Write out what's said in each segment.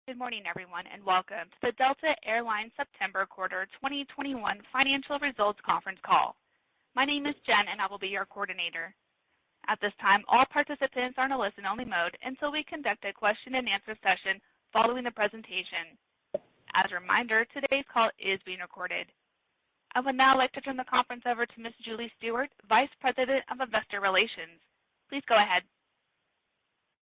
Good morning, everyone, and welcome to the Delta Air Lines September quarter 2021 financial results conference call. My name is Jen, and I will be your coordinator. At this time, all participants are in a listen-only mode until we conduct a question-and-answer session following the presentation. As a reminder, today's call is being recorded. I would now like to turn the conference over to Ms. Julie Stewart, Vice President of Investor Relations. Please go ahead.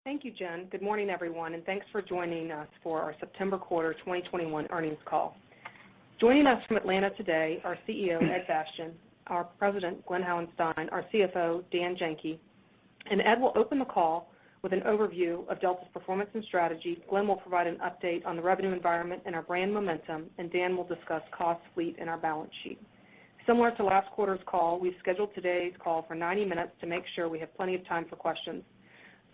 Thank you, Jen. Good morning, everyone, and thanks for joining us for our September quarter 2021 earnings call. Joining us from Atlanta today are CEO Ed Bastian, our President Glen Hauenstein, our CFO Dan Janki, and Ed will open the call with an overview of Delta's performance and strategy. Glen will provide an update on the revenue environment and our brand momentum, and Dan will discuss cost, fleet, and our balance sheet. Similar to last quarter's call, we've scheduled today's call for 90 minutes to make sure we have plenty of time for questions.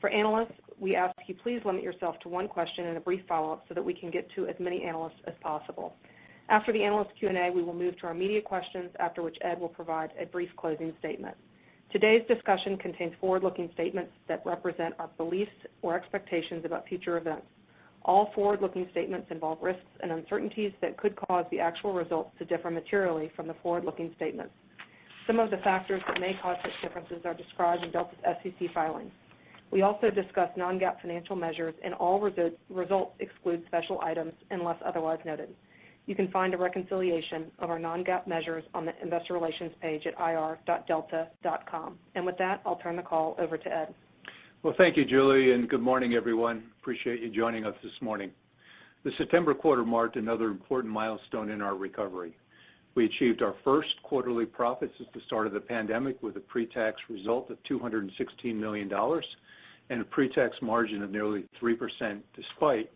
For analysts, we ask you please limit yourself to one question and a brief follow-up so that we can get to as many analysts as possible. After the analyst Q&A, we will move to our media questions, after which Ed will provide a brief closing statement. Today's discussion contains forward-looking statements that represent our beliefs or expectations about future events. All forward-looking statements involve risks and uncertainties that could cause the actual results to differ materially from the forward-looking statements. Some of the factors that may cause such differences are described in Delta's SEC filings. We also discuss non-GAAP financial measures, and all results exclude special items unless otherwise noted. You can find a reconciliation of our non-GAAP measures on the Investor Relations page at ir.delta.com. And with that, I'll turn the call over to Ed. Well, thank you, Julie, and good morning, everyone. Appreciate you joining us this morning. The September quarter marked another important milestone in our recovery. We achieved our first quarterly profit since the start of the pandemic with a pre-tax result of $216 million and a pre-tax margin of nearly 3%, despite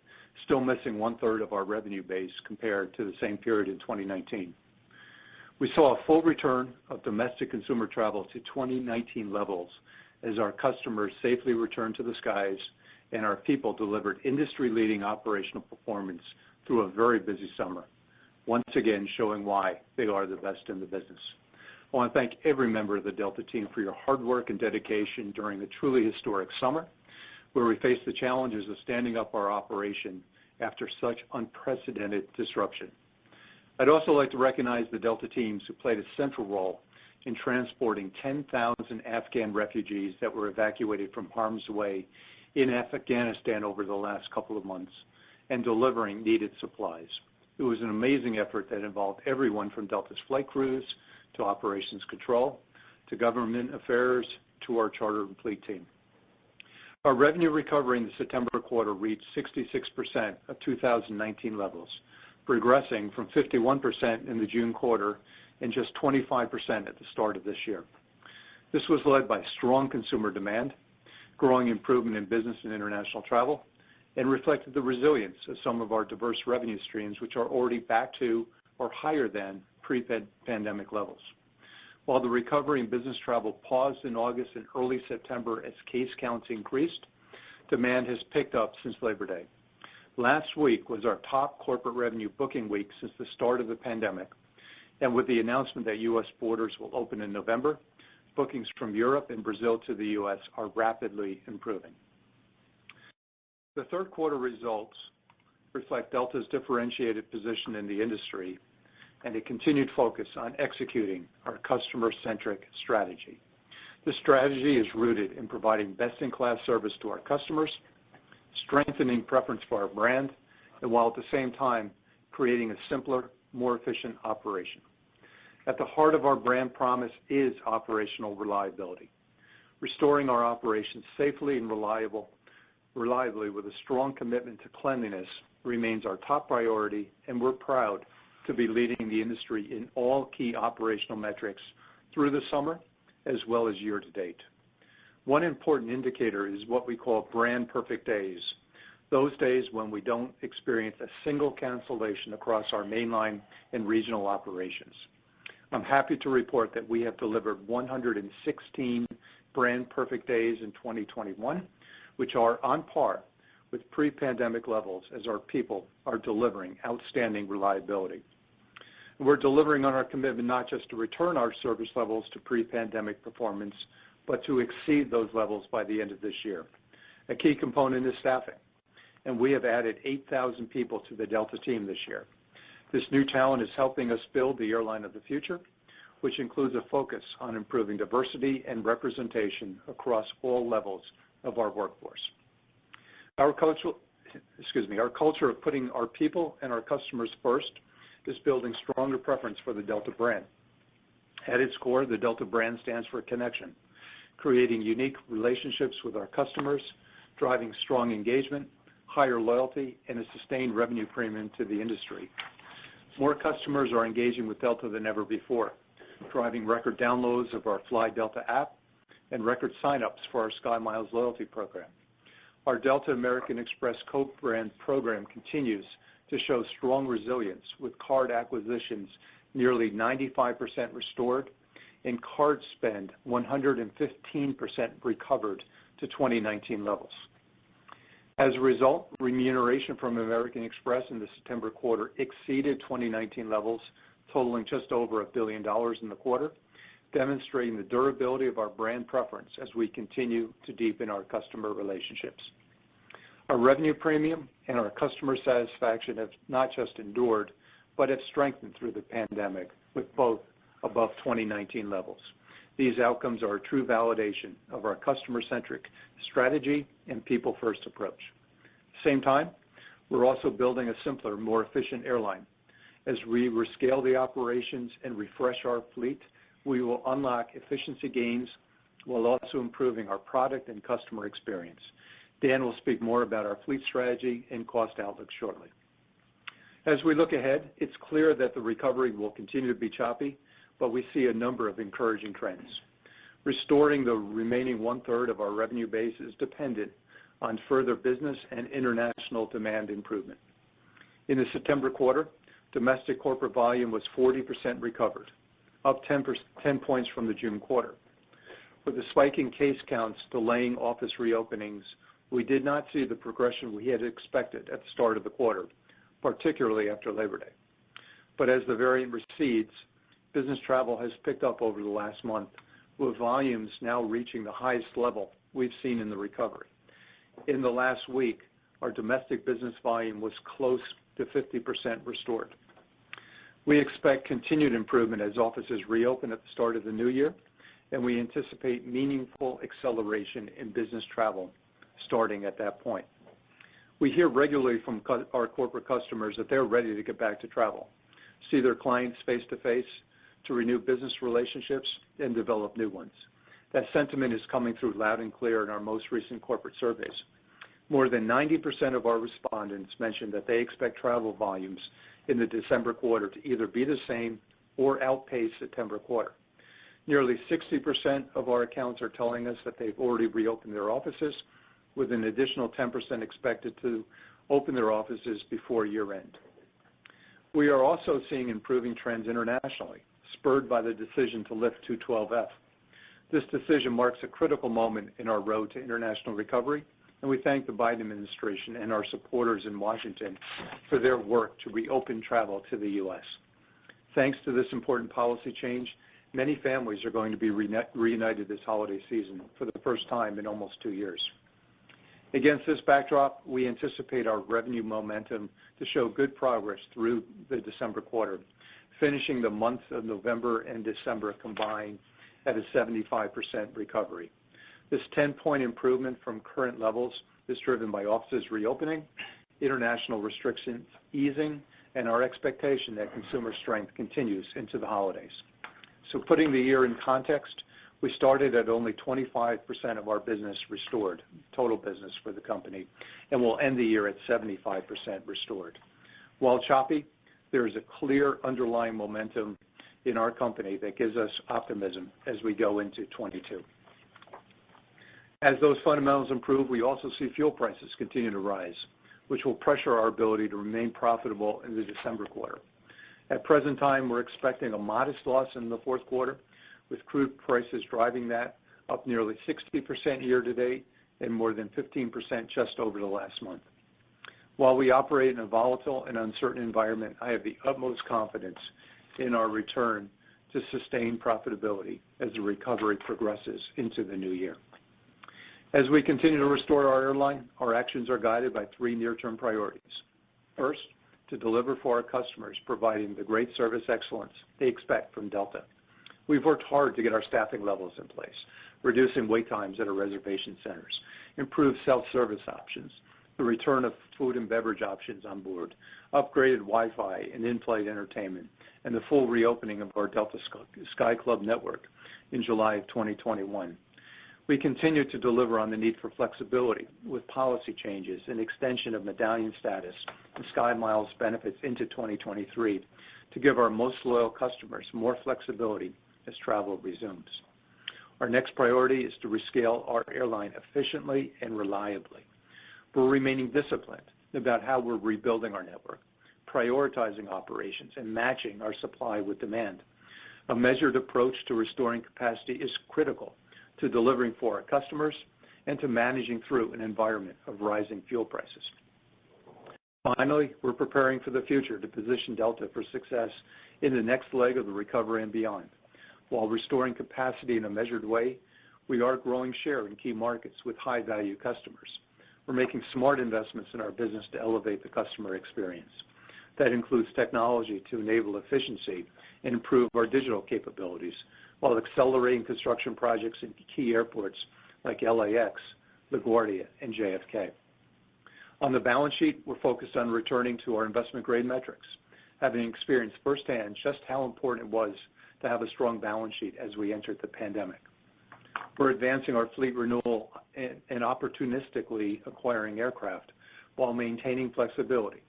still missing one-third of our revenue base compared to the same period in 2019. We saw a full return of domestic consumer travel to 2019 levels as our customers safely returned to the skies and our people delivered industry-leading operational performance through a very busy summer, once again showing why they are the best in the business. I want to thank every member of the Delta team for your hard work and dedication during a truly historic summer, where we faced the challenges of standing up our operation after such unprecedented disruption. I'd also like to recognize the Delta teams who played a central role in transporting 10,000 Afghan refugees that were evacuated from harm's way in Afghanistan over the last couple of months and delivering needed supplies. It was an amazing effort that involved everyone from Delta's flight crews to operations control, to government affairs, to our charter and fleet team. Our revenue recovery in the September quarter reached 66% of 2019 levels, progressing from 51% in the June quarter and just 25% at the start of this year. This was led by strong consumer demand, growing improvement in business and international travel, and reflected the resilience of some of our diverse revenue streams, which are already back to or higher than pre-pandemic levels. While the recovery in business travel paused in August and early September as case counts increased, demand has picked up since Labor Day. Last week was our top corporate revenue booking week since the start of the pandemic, and with the announcement that U.S. borders will open in November, bookings from Europe and Brazil to the U.S. are rapidly improving. The third quarter results reflect Delta's differentiated position in the industry and a continued focus on executing our customer-centric strategy. This strategy is rooted in providing best-in-class service to our customers, strengthening preference for our brand, and while at the same time creating a simpler, more efficient operation. At the heart of our brand promise is operational reliability. Restoring our operations safely and reliably with a strong commitment to cleanliness remains our top priority, and we're proud to be leading the industry in all key operational metrics through the summer as well as year to date. One important indicator is what we call brand perfect days, those days when we don't experience a single cancellation across our mainline and regional operations. I'm happy to report that we have delivered 116 brand perfect days in 2021, which are on par with pre-pandemic levels as our people are delivering outstanding reliability. We're delivering on our commitment not just to return our service levels to pre-pandemic performance, but to exceed those levels by the end of this year. A key component is staffing. and we have added 8,000 people to the Delta team this year. This new talent is helping us build the airline of the future, which includes a focus on improving diversity and representation across all levels of our workforce. Our culture of putting our people and our customers first is building stronger preference for the Delta brand. At its core, the Delta brand stands for connection, creating unique relationships with our customers, driving strong engagement, higher loyalty, and a sustained revenue premium to the industry. More customers are engaging with Delta than ever before, driving record downloads of our Fly Delta app and record sign-ups for our SkyMiles loyalty program. Our Delta American Express co-brand program continues to show strong resilience, with card acquisitions nearly 95% restored and card spend 115% recovered to 2019 levels. As a result, remuneration from American Express in the September quarter exceeded 2019 levels, totaling just over $1 billion in the quarter, demonstrating the durability of our brand preference as we continue to deepen our customer relationships. Our revenue premium and our customer satisfaction have not just endured, but have strengthened through the pandemic, with both above 2019 levels. These outcomes are a true validation of our customer-centric strategy and people-first approach. At the same time, we're also building a simpler, more efficient airline. As we rescale the operations and refresh our fleet, we will unlock efficiency gains while also improving our product and customer experience. Dan will speak more about our fleet strategy and cost outlook shortly. As we look ahead, it's clear that the recovery will continue to be choppy, but we see a number of encouraging trends. Restoring the remaining one-third of our revenue base is dependent on further business and international demand improvement. In the September quarter, domestic corporate volume was 40% recovered, up 10 points from the June quarter. With the spike in case counts delaying office reopenings, we did not see the progression we had expected at the start of the quarter, particularly after Labor Day. But as the variant recedes, business travel has picked up over the last month, with volumes now reaching the highest level we've seen in the recovery. In the last week, our domestic business volume was close to 50% restored. We expect continued improvement as offices reopen at the start of the new year, and we anticipate meaningful acceleration in business travel starting at that point. We hear regularly from our corporate customers that they're ready to get back to travel, see their clients face-to-face, to renew business relationships and develop new ones. That sentiment is coming through loud and clear in our most recent corporate surveys. More than 90% of our respondents mentioned that they expect travel volumes in the December quarter to either be the same or outpace September quarter. Nearly 60% of our accounts are telling us that they've already reopened their offices, with an additional 10% expected to open their offices before year end. We are also seeing improving trends internationally, spurred by the decision to lift 212F. This decision marks a critical moment in our road to international recovery, and we thank the Biden administration and our supporters in Washington for their work to reopen travel to the U.S. Thanks to this important policy change, many families are going to be reunited this holiday season for the first time in almost 2 years. Against this backdrop, we anticipate our revenue momentum to show good progress through the December quarter, finishing the months of November and December combined at a 75% recovery. This 10-point improvement from current levels is driven by offices reopening, international restrictions easing, and our expectation that consumer strength continues into the holidays. So putting the year in context, we started at only 25% of our business restored, total business for the company, and we'll end the year at 75% restored. While choppy, there is a clear underlying momentum in our company that gives us optimism as we go into 22. As those fundamentals improve, we also see fuel prices continue to rise, which will pressure our ability to remain profitable in the December quarter. At present time, we're expecting a modest loss in the fourth quarter, with crude prices driving that up nearly 60% year to date and more than 15% just over the last month. While we operate in a volatile and uncertain environment, I have the utmost confidence in our return to sustained profitability as the recovery progresses into the new year. As we continue to restore our airline, our actions are guided by three near-term priorities. First, to deliver for our customers, providing the great service excellence they expect from Delta. We've worked hard to get our staffing levels in place, reducing wait times at our reservation centers, improved self-service options, the return of food and beverage options on board, upgraded Wi-Fi and in-flight entertainment, and the full reopening of our Delta Sky Club network in July of 2021. We continue to deliver on the need for flexibility with policy changes and extension of medallion status and Sky Miles benefits into 2023 to give our most loyal customers more flexibility as travel resumes. Our next priority is to rescale our airline efficiently and reliably. We're remaining disciplined about how we're rebuilding our network, prioritizing operations, and matching our supply with demand. A measured approach to restoring capacity is critical to delivering for our customers and to managing through an environment of rising fuel prices. Finally, we're preparing for the future to position Delta for success in the next leg of the recovery and beyond. While restoring capacity in a measured way, we are growing share in key markets with high-value customers. We're making smart investments in our business to elevate the customer experience. That includes technology to enable efficiency and improve our digital capabilities, while accelerating construction projects in key airports like LAX, LaGuardia, and JFK. On the balance sheet, we're focused on returning to our investment-grade metrics, having experienced firsthand just how important it was to have a strong balance sheet as we entered the pandemic. We're advancing our fleet renewal and opportunistically acquiring aircraft while maintaining flexibility,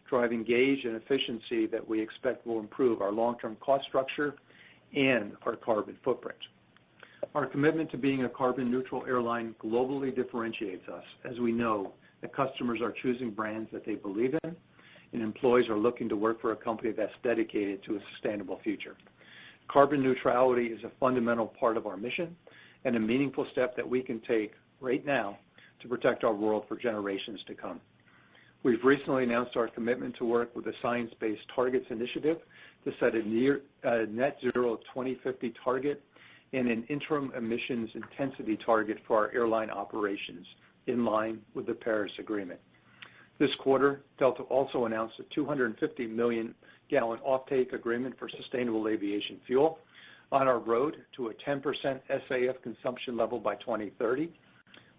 driving gauge and efficiency that we expect will improve our long-term cost structure and our carbon footprint. Our commitment to being a carbon-neutral airline globally differentiates us, as we know that customers are choosing brands that they believe in, and employees are looking to work for a company that's dedicated to a sustainable future. Carbon neutrality is a fundamental part of our mission and a meaningful step that we can take right now to protect our world for generations to come. We've recently announced our commitment to work with the Science Based Targets Initiative to set a net zero 2050 target and an interim emissions intensity target for our airline operations in line with the Paris Agreement. This quarter, Delta also announced a 250 million gallon offtake agreement for sustainable aviation fuel on our road to a 10% SAF consumption level by 2030.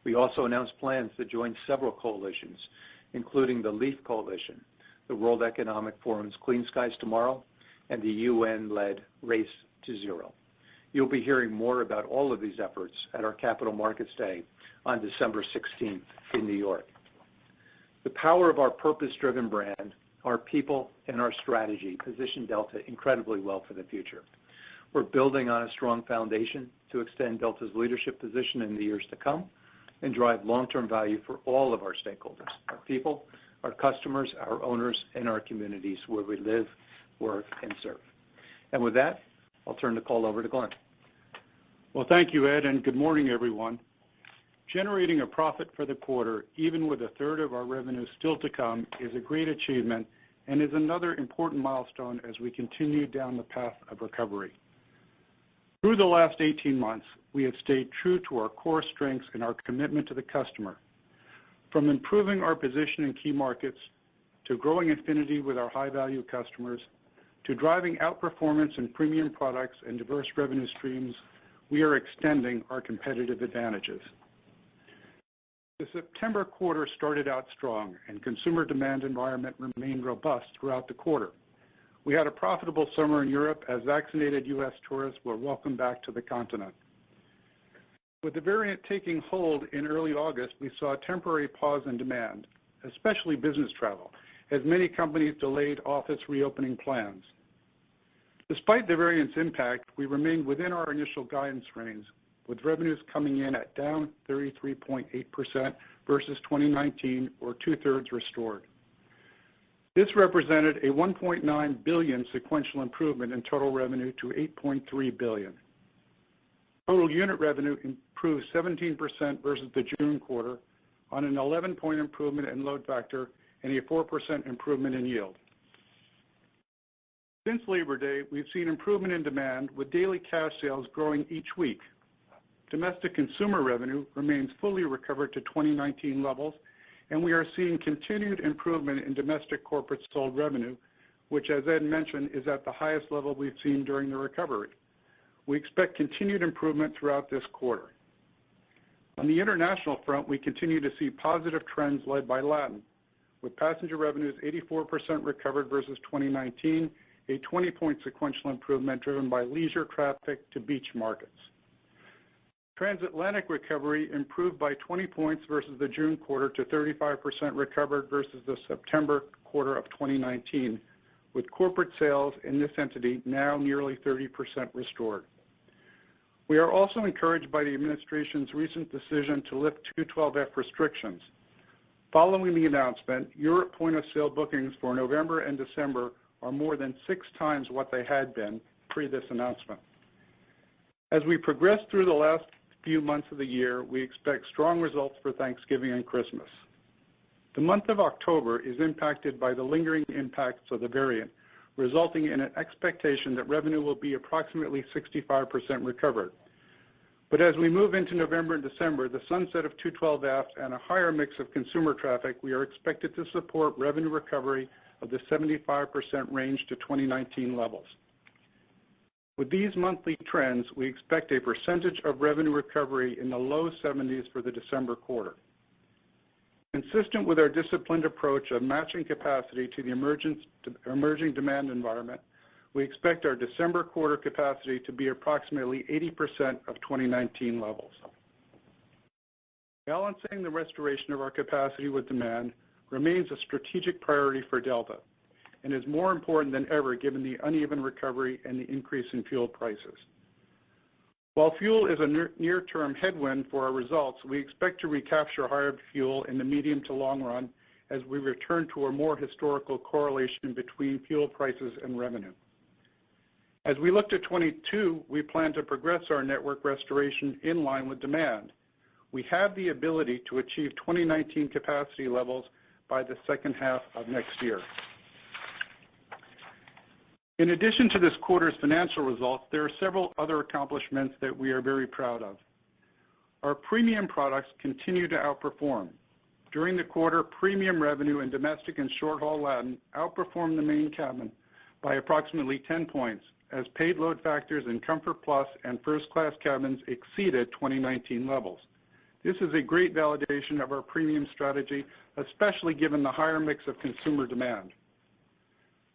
We also announced plans to join several coalitions, including the LEAF Coalition, the World Economic Forum's Clean Skies Tomorrow, and the UN-led Race to Zero. You'll be hearing more about all of these efforts at our Capital Markets Day on December 16th in New York. The power of our purpose-driven brand, our people, and our strategy position Delta incredibly well for the future. We're building on a strong foundation to extend Delta's leadership position in the years to come and drive long-term value for all of our stakeholders, our people, our customers, our owners, and our communities where we live, work, and serve. And with that, I'll turn the call over to Glen. Well, thank you, Ed, and good morning, everyone. Generating a profit for the quarter, even with a third of our revenue still to come, is a great achievement and is another important milestone as we continue down the path of recovery. Through the last 18 months, we have stayed true to our core strengths and our commitment to the customer. From improving our position in key markets, to growing affinity with our high-value customers, to driving outperformance in premium products and diverse revenue streams, we are extending our competitive advantages. The September quarter started out strong, and consumer demand environment remained robust throughout the quarter. We had a profitable summer in Europe as vaccinated U.S. tourists were welcomed back to the continent. With the variant taking hold in early August, we saw a temporary pause in demand, especially business travel, as many companies delayed office reopening plans. Despite the variant's impact, we remained within our initial guidance range, with revenues coming in at down 33.8% versus 2019, or two-thirds restored. This represented a $1.9 billion sequential improvement in total revenue to $8.3 billion. Total unit revenue improved 17% versus the June quarter on an 11-point improvement in load factor and a 4% improvement in yield. Since Labor Day, we've seen improvement in demand, with daily cash sales growing each week. domestic consumer revenue remains fully recovered to 2019 levels, and we are seeing continued improvement in domestic corporate sold revenue, which, as Ed mentioned, is at the highest level we've seen during the recovery. We expect continued improvement throughout this quarter. On the international front, we continue to see positive trends led by Latin, with passenger revenues 84% recovered versus 2019, a 20-point sequential improvement driven by leisure traffic to beach markets. Transatlantic recovery improved by 20 points versus the June quarter to 35% recovered versus the September quarter of 2019, with corporate sales in this entity now nearly 30% restored. We are also encouraged by the administration's recent decision to lift 212F restrictions. Following the announcement, Europe point-of-sale bookings for November and December are more than 6 times what they had been pre this announcement. As we progress through the last few months of the year, we expect strong results for Thanksgiving and Christmas. The month of October is impacted by the lingering impacts of the variant, resulting in an expectation that revenue will be approximately 65% recovered. But as we move into November and December, the sunset of 212F and a higher mix of consumer traffic, we are expected to support revenue recovery of the 75% range to 2019 levels. With these monthly trends, we expect a percentage of revenue recovery in the low 70s for the December quarter. Consistent with our disciplined approach of matching capacity to the emerging demand environment, we expect our December quarter capacity to be approximately 80% of 2019 levels. Balancing the restoration of our capacity with demand remains a strategic priority for Delta and is more important than ever given the uneven recovery and the increase in fuel prices. While fuel is a near-term headwind for our results, we expect to recapture higher fuel in the medium to long run as we return to a more historical correlation between fuel prices and revenue. As we look to 22, we plan to progress our network restoration in line with demand. We have the ability to achieve 2019 capacity levels by the second half of next year. In addition to this quarter's financial results, there are several other accomplishments that we are very proud of. Our premium products continue to outperform. During the quarter, premium revenue in domestic and short-haul Latin outperformed the main cabin by approximately 10 points, as paid load factors in Comfort Plus and first-class cabins exceeded 2019 levels. This is a great validation of our premium strategy, especially given the higher mix of consumer demand.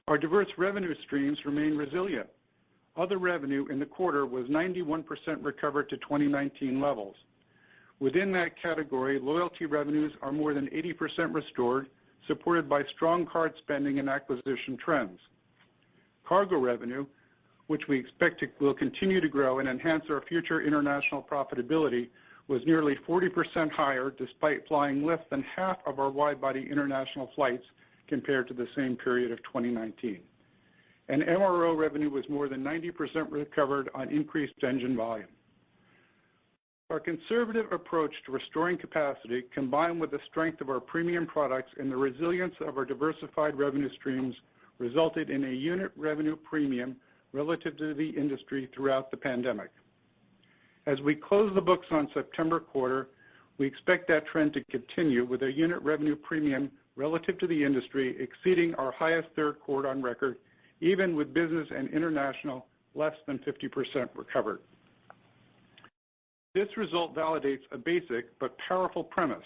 Our diverse revenue streams remain resilient. Other revenue in the quarter was 91% recovered to 2019 levels. Within that category, loyalty revenues are more than 80% restored, supported by strong card spending and acquisition trends. Cargo revenue, which we expect will continue to grow and enhance our future international profitability, was nearly 40% higher despite flying less than half of our wide-body international flights compared to the same period of 2019. And MRO revenue was more than 90% recovered on increased engine volume. Our conservative approach to restoring capacity, combined with the strength of our premium products and the resilience of our diversified revenue streams, resulted in a unit revenue premium relative to the industry throughout the pandemic. As we close the books on September quarter, we expect that trend to continue with a unit revenue premium relative to the industry exceeding our highest third quarter on record, even with business and international less than 50% recovered. This result validates a basic but powerful premise.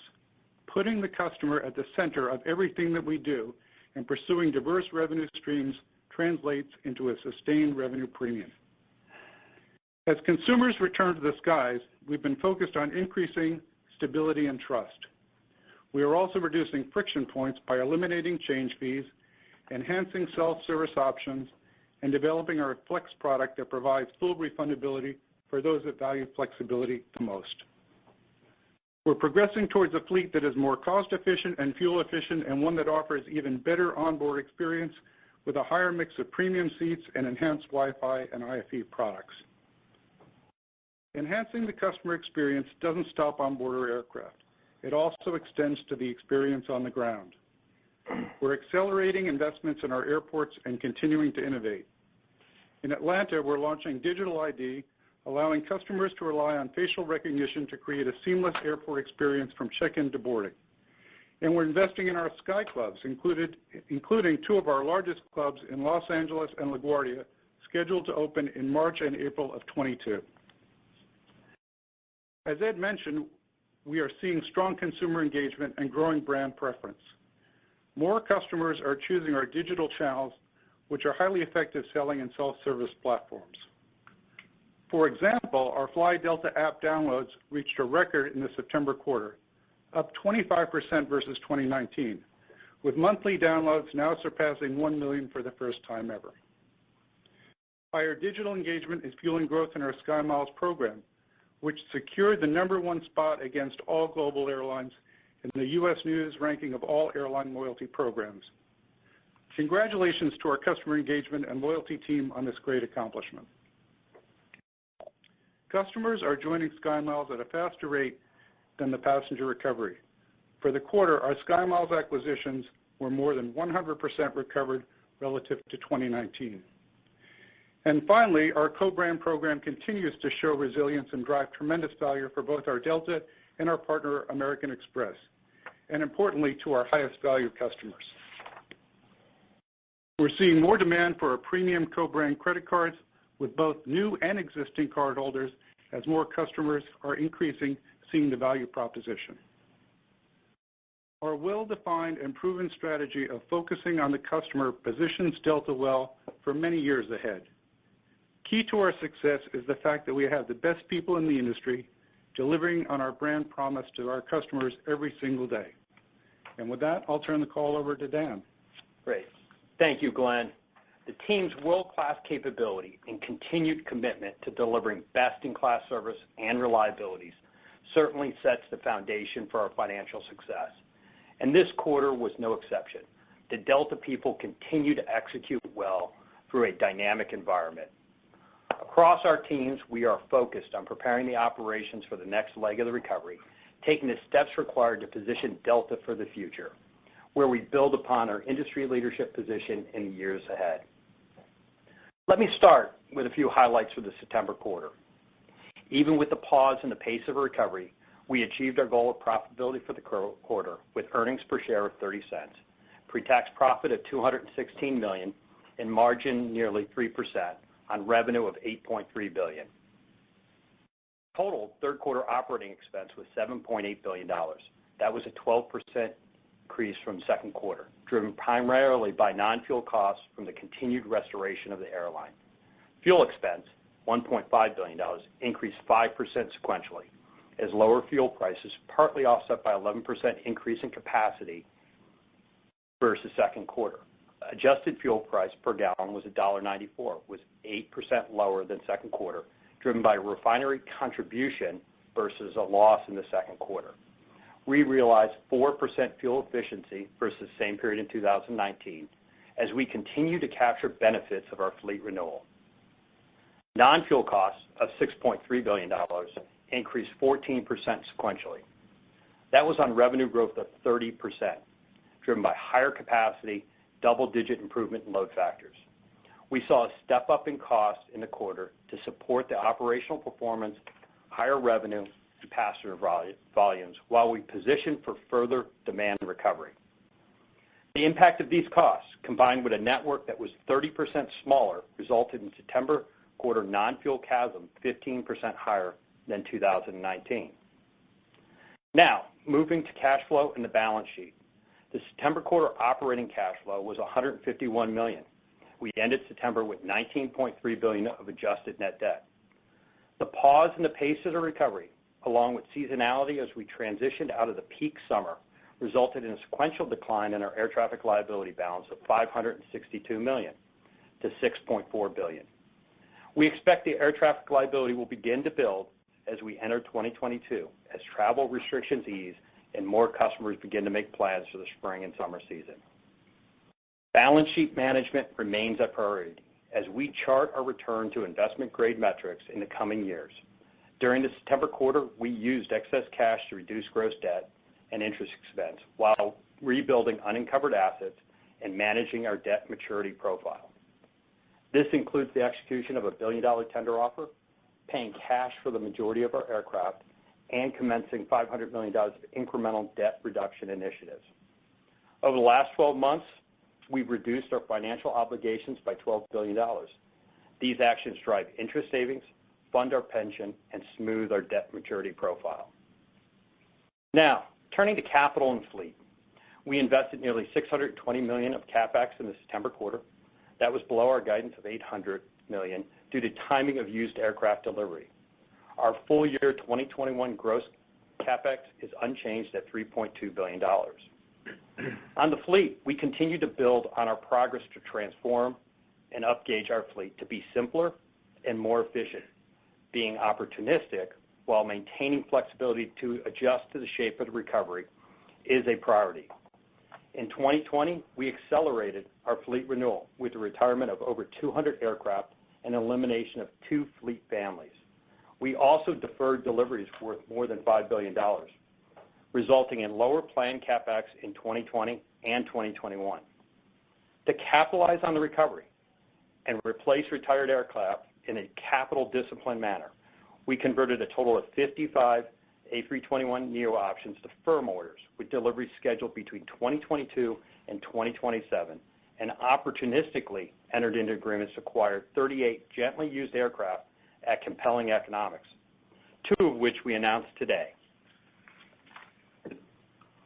Putting the customer at the center of everything that we do and pursuing diverse revenue streams translates into a sustained revenue premium. As consumers return to the skies, we've been focused on increasing stability and trust. We are also reducing friction points by eliminating change fees, enhancing self-service options, and developing our Flex product that provides full refundability for those that value flexibility the most. We're progressing towards a fleet that is more cost-efficient and fuel-efficient and one that offers even better onboard experience with a higher mix of premium seats and enhanced Wi-Fi and IFE products. Enhancing the customer experience doesn't stop on board our aircraft. It also extends to the experience on the ground. We're accelerating investments in our airports and continuing to innovate. In Atlanta, we're launching Digital ID, allowing customers to rely on facial recognition to create a seamless airport experience from check-in to boarding. And we're investing in our Sky Clubs, including two of our largest clubs in Los Angeles and LaGuardia, scheduled to open in March and April of 22. As Ed mentioned, we are seeing strong consumer engagement and growing brand preference. More customers are choosing our digital channels, which are highly effective selling and self-service platforms. For example, our Fly Delta app downloads reached a record in the September quarter, up 25% versus 2019, with monthly downloads now surpassing 1 million for the first time ever. Higher digital engagement is fueling growth in our SkyMiles program, which secured the #1 spot against all global airlines in the U.S. News ranking of all airline loyalty programs. Congratulations to our customer engagement and loyalty team on this great accomplishment. Customers are joining SkyMiles at a faster rate than the passenger recovery. For the quarter, our SkyMiles acquisitions were more than 100% recovered relative to 2019. And finally, our co-brand program continues to show resilience and drive tremendous value for both our Delta and our partner American Express, and importantly, to our highest value customers. We're seeing more demand for our premium co-brand credit cards with both new and existing cardholders as more customers are increasing seeing the value proposition. Our well-defined and proven strategy of focusing on the customer positions Delta well for many years ahead. Key to our success is the fact that we have the best people in the industry delivering on our brand promise to our customers every single day. And with that, I'll turn the call over to Dan. Great. Thank you, Glenn. The team's world-class capability and continued commitment to delivering best-in-class service and reliabilities certainly sets the foundation for our financial success. And this quarter was no exception. The Delta people continue to execute well through a dynamic environment. Across our teams, we are focused on preparing the operations for the next leg of the recovery, taking the steps required to position Delta for the future, where we build upon our industry leadership position in the years ahead. Let me start with a few highlights for the September quarter. Even with the pause in the pace of recovery, we achieved our goal of profitability for the quarter with earnings per share of 30 cents, pre-tax profit of $216 million, and margin nearly 3% on revenue of $8.3 billion. Total third quarter operating expense was $7.8 billion. That was a 12% increase from second quarter, driven primarily by non-fuel costs from the continued restoration of the airline. Fuel expense, $1.5 billion, increased 5% sequentially, as lower fuel prices partly offset by 11% increase in capacity versus second quarter. Adjusted fuel price per gallon was $1.94, was 8% lower than second quarter, driven by refinery contribution versus a loss in the second quarter. We realized 4% fuel efficiency versus same period in 2019 as we continue to capture benefits of our fleet renewal. Non-fuel costs of $6.3 billion increased 14% sequentially. That was on revenue growth of 30%, driven by higher capacity, double-digit improvement in load factors. We saw a step up in cost in the quarter to support the operational performance, higher revenue, and passenger volumes while we position for further demand recovery. The impact of these costs, combined with a network that was 30% smaller, resulted in September quarter non-fuel CASM 15% higher than 2019. Now, moving to cash flow and the balance sheet. The September quarter operating cash flow was $151 million. We ended September with $19.3 billion of adjusted net debt. The pause in the pace of the recovery, along with seasonality as we transitioned out of the peak summer, resulted in a sequential decline in our air traffic liability balance of $562 million to $6.4 billion. We expect the air traffic liability will begin to build as we enter 2022, as travel restrictions ease and more customers begin to make plans for the spring and summer season. Balance sheet management remains a priority as we chart our return to investment-grade metrics in the coming years. During the September quarter, we used excess cash to reduce gross debt and interest expense while rebuilding unencumbered assets and managing our debt maturity profile. This includes the execution of a $1 billion tender offer, paying cash for the majority of our aircraft, and commencing $500 million of incremental debt reduction initiatives. Over the last 12 months, we've reduced our financial obligations by $12 billion. These actions drive interest savings, fund our pension, and smooth our debt maturity profile. Now, turning to capital and fleet. We invested nearly $620 million of CapEx in the September quarter. That was below our guidance of $800 million due to timing of used aircraft delivery. Our full year 2021 gross CapEx is unchanged at $3.2 billion. On the fleet, we continue to build on our progress to transform and upgauge our fleet to be simpler and more efficient, being opportunistic while maintaining flexibility to adjust to the shape of the recovery is a priority. In 2020, we accelerated our fleet renewal with the retirement of over 200 aircraft and elimination of 2 fleet families. We also deferred deliveries worth more than $5 billion, resulting in lower planned CapEx in 2020 and 2021. To capitalize on the recovery and replace retired aircraft in a capital disciplined manner, we converted a total of 55 A321neo options to firm orders with deliveries scheduled between 2022 and 2027, and opportunistically entered into agreements to acquire 38 gently used aircraft at compelling economics, 2 of which we announced today.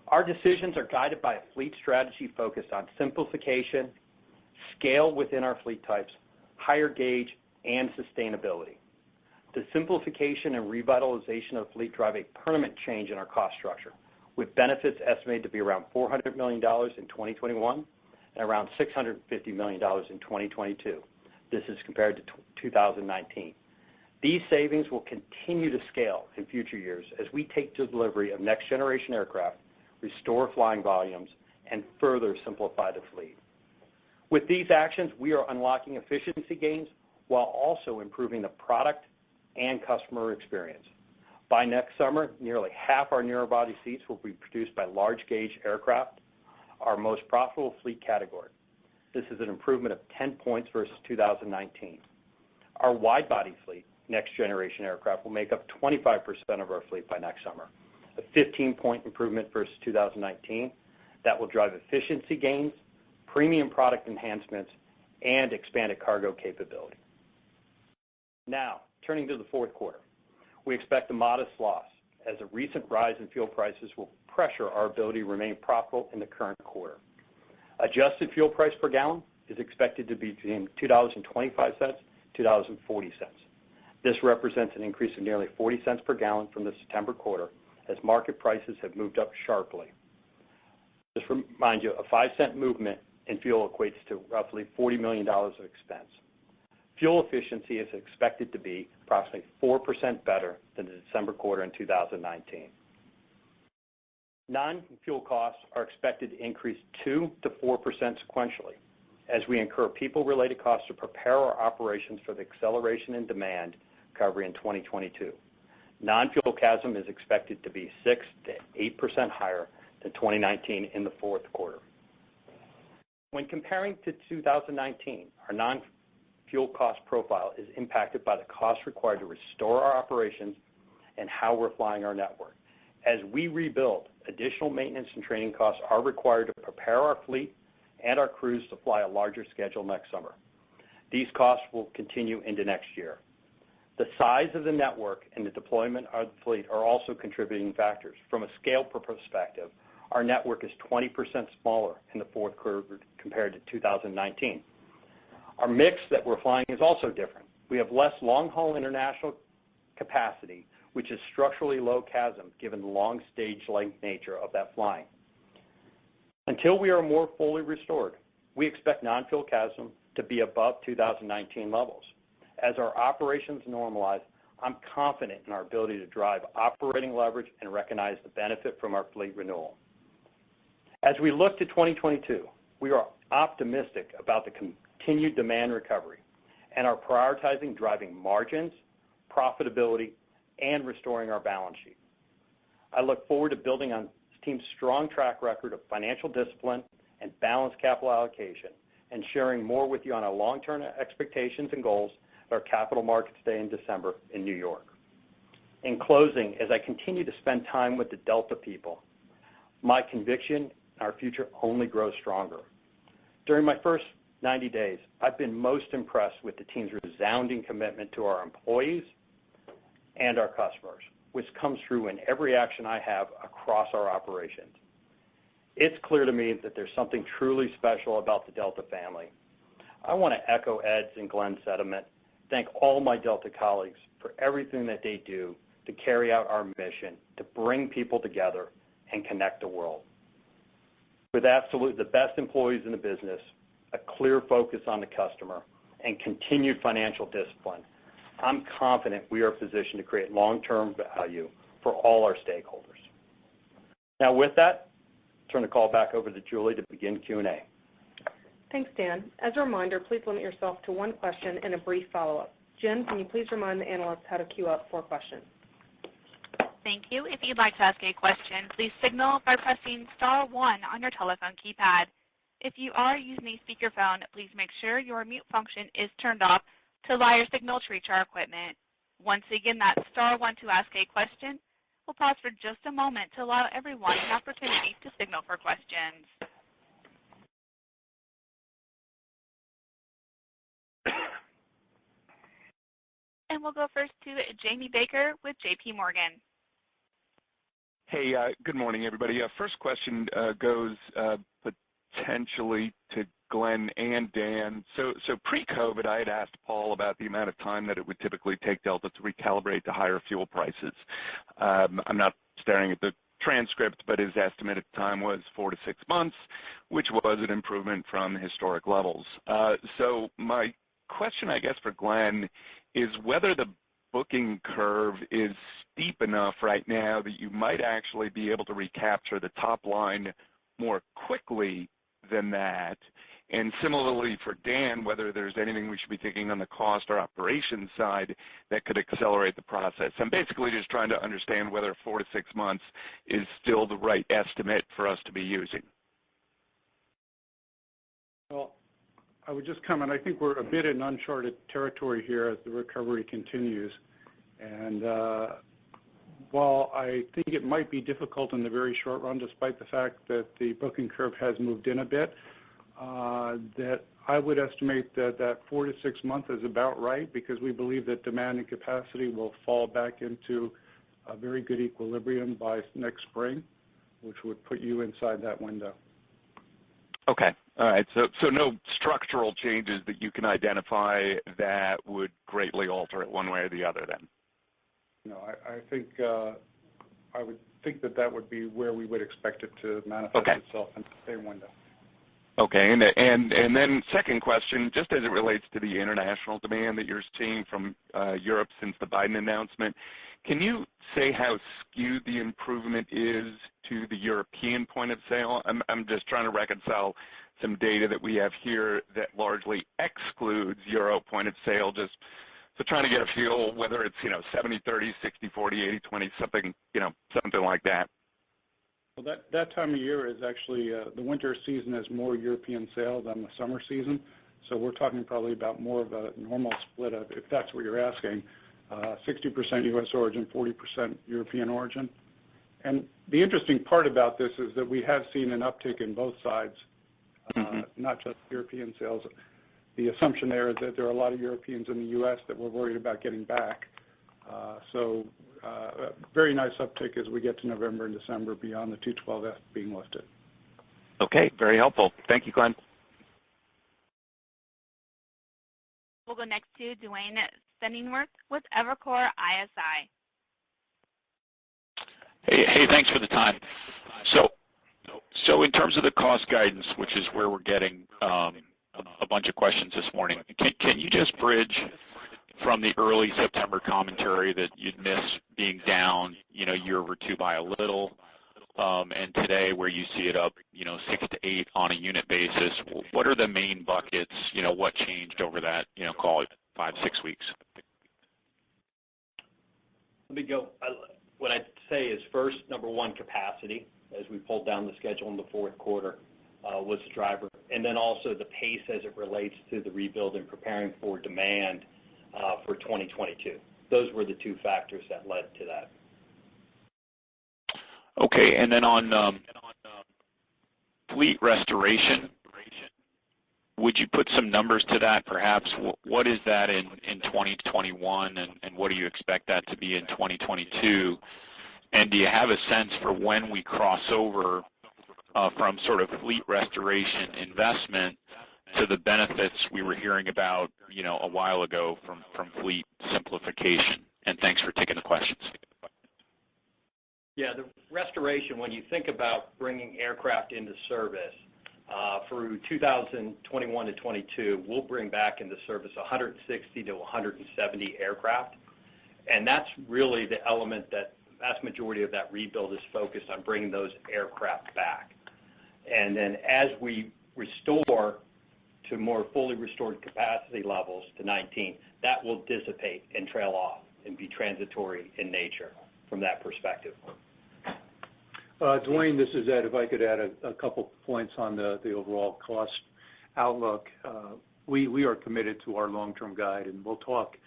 Our decisions are guided by a fleet strategy focused on simplification, scale within our fleet types, higher gauge, and sustainability. The simplification and revitalization of the fleet drive a permanent change in our cost structure, with benefits estimated to be around $400 million in 2021 and around $650 million in 2022. This is compared to 2019. These savings will continue to scale in future years as we take delivery of next-generation aircraft, restore flying volumes, and further simplify the fleet. With these actions, we are unlocking efficiency gains while also improving the product and customer experience. By next summer, nearly half our narrow-body seats will be produced by large-gauge aircraft, our most profitable fleet category. This is an improvement of 10 points versus 2019. Our wide-body fleet, next-generation aircraft, will make up 25% of our fleet by next summer, a 15-point improvement versus 2019 that will drive efficiency gains, premium product enhancements, and expanded cargo capability. Now, turning to the fourth quarter, we expect a modest loss as a recent rise in fuel prices will pressure our ability to remain profitable in the current quarter. Adjusted fuel price per gallon is expected to be between $2.25 to $2.40. This represents an increase of nearly 40 cents per gallon from the September quarter as market prices have moved up sharply. Just to remind you, a 5-cent movement in fuel equates to roughly $40 million of expense. Fuel efficiency is expected to be approximately 4% better than the December quarter in 2019. Non-fuel costs are expected to increase 2 to 4% sequentially as we incur people-related costs to prepare our operations for the acceleration in demand recovery in 2022. Non-fuel CASM is expected to be 6 to 8% higher than 2019 in the fourth quarter. When comparing to 2019, our non-fuel cost profile is impacted by the costs required to restore our operations and how we're flying our network. As we rebuild, additional maintenance and training costs are required to prepare our fleet and our crews to fly a larger schedule next summer. These costs will continue into next year. The size of the network and the deployment of the fleet are also contributing factors. From a scale perspective, our network is 20% smaller in the fourth quarter compared to 2019. Our mix that we're flying is also different. We have less long-haul international capacity, which is structurally low CASM given the long stage length nature of that flying. Until we are more fully restored, we expect non-fuel CASM to be above 2019 levels. As our operations normalize, I'm confident in our ability to drive operating leverage and recognize the benefit from our fleet renewal. As we look to 2022, we are optimistic about the continued demand recovery and are prioritizing driving margins, profitability, and restoring our balance sheet. I look forward to building on this team's strong track record of financial discipline and balanced capital allocation and sharing more with you on our long-term expectations and goals at our Capital Markets Day in December in New York. In closing, as I continue to spend time with the Delta people, my conviction in our future only grows stronger. During my first 90 days, I've been most impressed with the team's resounding commitment to our employees and our customers, which comes through in every action I have across our operations. It's clear to me that there's something truly special about the Delta family. I want to echo Ed's and Glenn's sentiment, thank all my Delta colleagues for everything that they do to carry out our mission to bring people together and connect the world. With absolutely the best employees in the business, a clear focus on the customer, and continued financial discipline, I'm confident we are positioned to create long-term value for all our stakeholders. Now with that, I'll turn the call back over to Julie to begin Q&A. Thanks, Dan. As a reminder, please limit yourself to one question and a brief follow-up. Jen, can you please remind the analysts how to queue up for questions? Thank you. If you'd like to ask a question, please signal by pressing star 1 on your telephone keypad. If you are using a speakerphone, please make sure your mute function is turned off to allow your signal to reach our equipment. Once again, that's star 1 to ask a question. We'll pause for just a moment to allow everyone an opportunity to signal for questions. And we'll go first to Jamie Baker with J.P. Morgan. Hey, good morning, everybody. First question goes potentially to Glenn and Dan. So pre-COVID, I had asked Paul about the amount of time that it would typically take Delta to recalibrate to higher fuel prices. I'm not staring at the transcript, but his estimate at the time was 4 to 6 months, which was an improvement from historic levels. So my question, I guess, for Glenn is whether the booking curve is steep enough right now that you might actually be able to recapture the top line more quickly than that. And similarly for Dan, whether there's anything we should be thinking on the cost or operations side that could accelerate the process. I'm basically just trying to understand whether 4 to 6 months is still the right estimate for us to be using. Well, I would just comment, I think we're a bit in uncharted territory here as the recovery continues. And while I think it might be difficult in the very short run, despite the fact that the booking curve has moved in a bit, that I would estimate that 4 to 6 months is about right because we believe that demand and capacity will fall back into a very good equilibrium by next spring, which would put you inside that window. Okay. All right. So no structural changes that you can identify that would greatly alter it one way or the other then? No, I think I would think that would be where we would expect it to manifest itself in the same window. Okay. And then second question, just as it relates to the international demand that you're seeing from Europe since the Biden announcement, can you say how skewed the improvement is to the European point of sale? I'm just trying to reconcile some data that we have here that largely excludes Euro point of sale, just so trying to get a feel whether it's, 70-30, 60-40, 80-20, something like that. Well, that time of year is actually the winter season has more European sales than the summer season. So we're talking probably about more of a normal split of, if that's what you're asking, 60% U.S. origin, 40% European origin. And the interesting part about this is that we have seen an uptick in both sides, not just European sales. The assumption there is that there are a lot of Europeans in the U.S. that were worried about getting back. So a very nice uptick as we get to November and December beyond the 212F being lifted. Okay, very helpful. Thank you, Glenn. We'll go next to Duane Pfennigwerth with Evercore ISI. Hey, thanks for the time. So in terms of the cost guidance, which is where we're getting a bunch of questions this morning, can you just bridge from the early September commentary that you'd miss being down, year over two by a little, and today where you see it up, 6 to 8 on a unit basis? What are the main buckets? What changed over that, call it 5-6 weeks? Let me go. What I'd say is first, number one, capacity, as we pulled down the schedule in the fourth quarter, was the driver. And then also the pace as it relates to the rebuild and preparing for demand for 2022. Those were the two factors that led to that. Okay, and then on fleet restoration, would you put some numbers to that perhaps? What is that in 2021, and what do you expect that to be in 2022? And do you have a sense for when we cross over from sort of fleet restoration investment to the benefits we were hearing about, a while ago from fleet simplification? And thanks for taking the questions. Yeah, the restoration, when you think about bringing aircraft into service, through 2021 to 22, we'll bring back into service 160 to 170 aircraft. And that's really the element that the vast majority of that rebuild is focused on, bringing those aircraft back. And then as we restore to more fully restored capacity levels to 19, that will dissipate and trail off and be transitory in nature from that perspective. Dwayne, this is Ed. If I could add a couple points on the overall cost outlook. We are committed to our long-term guide, and we'll talk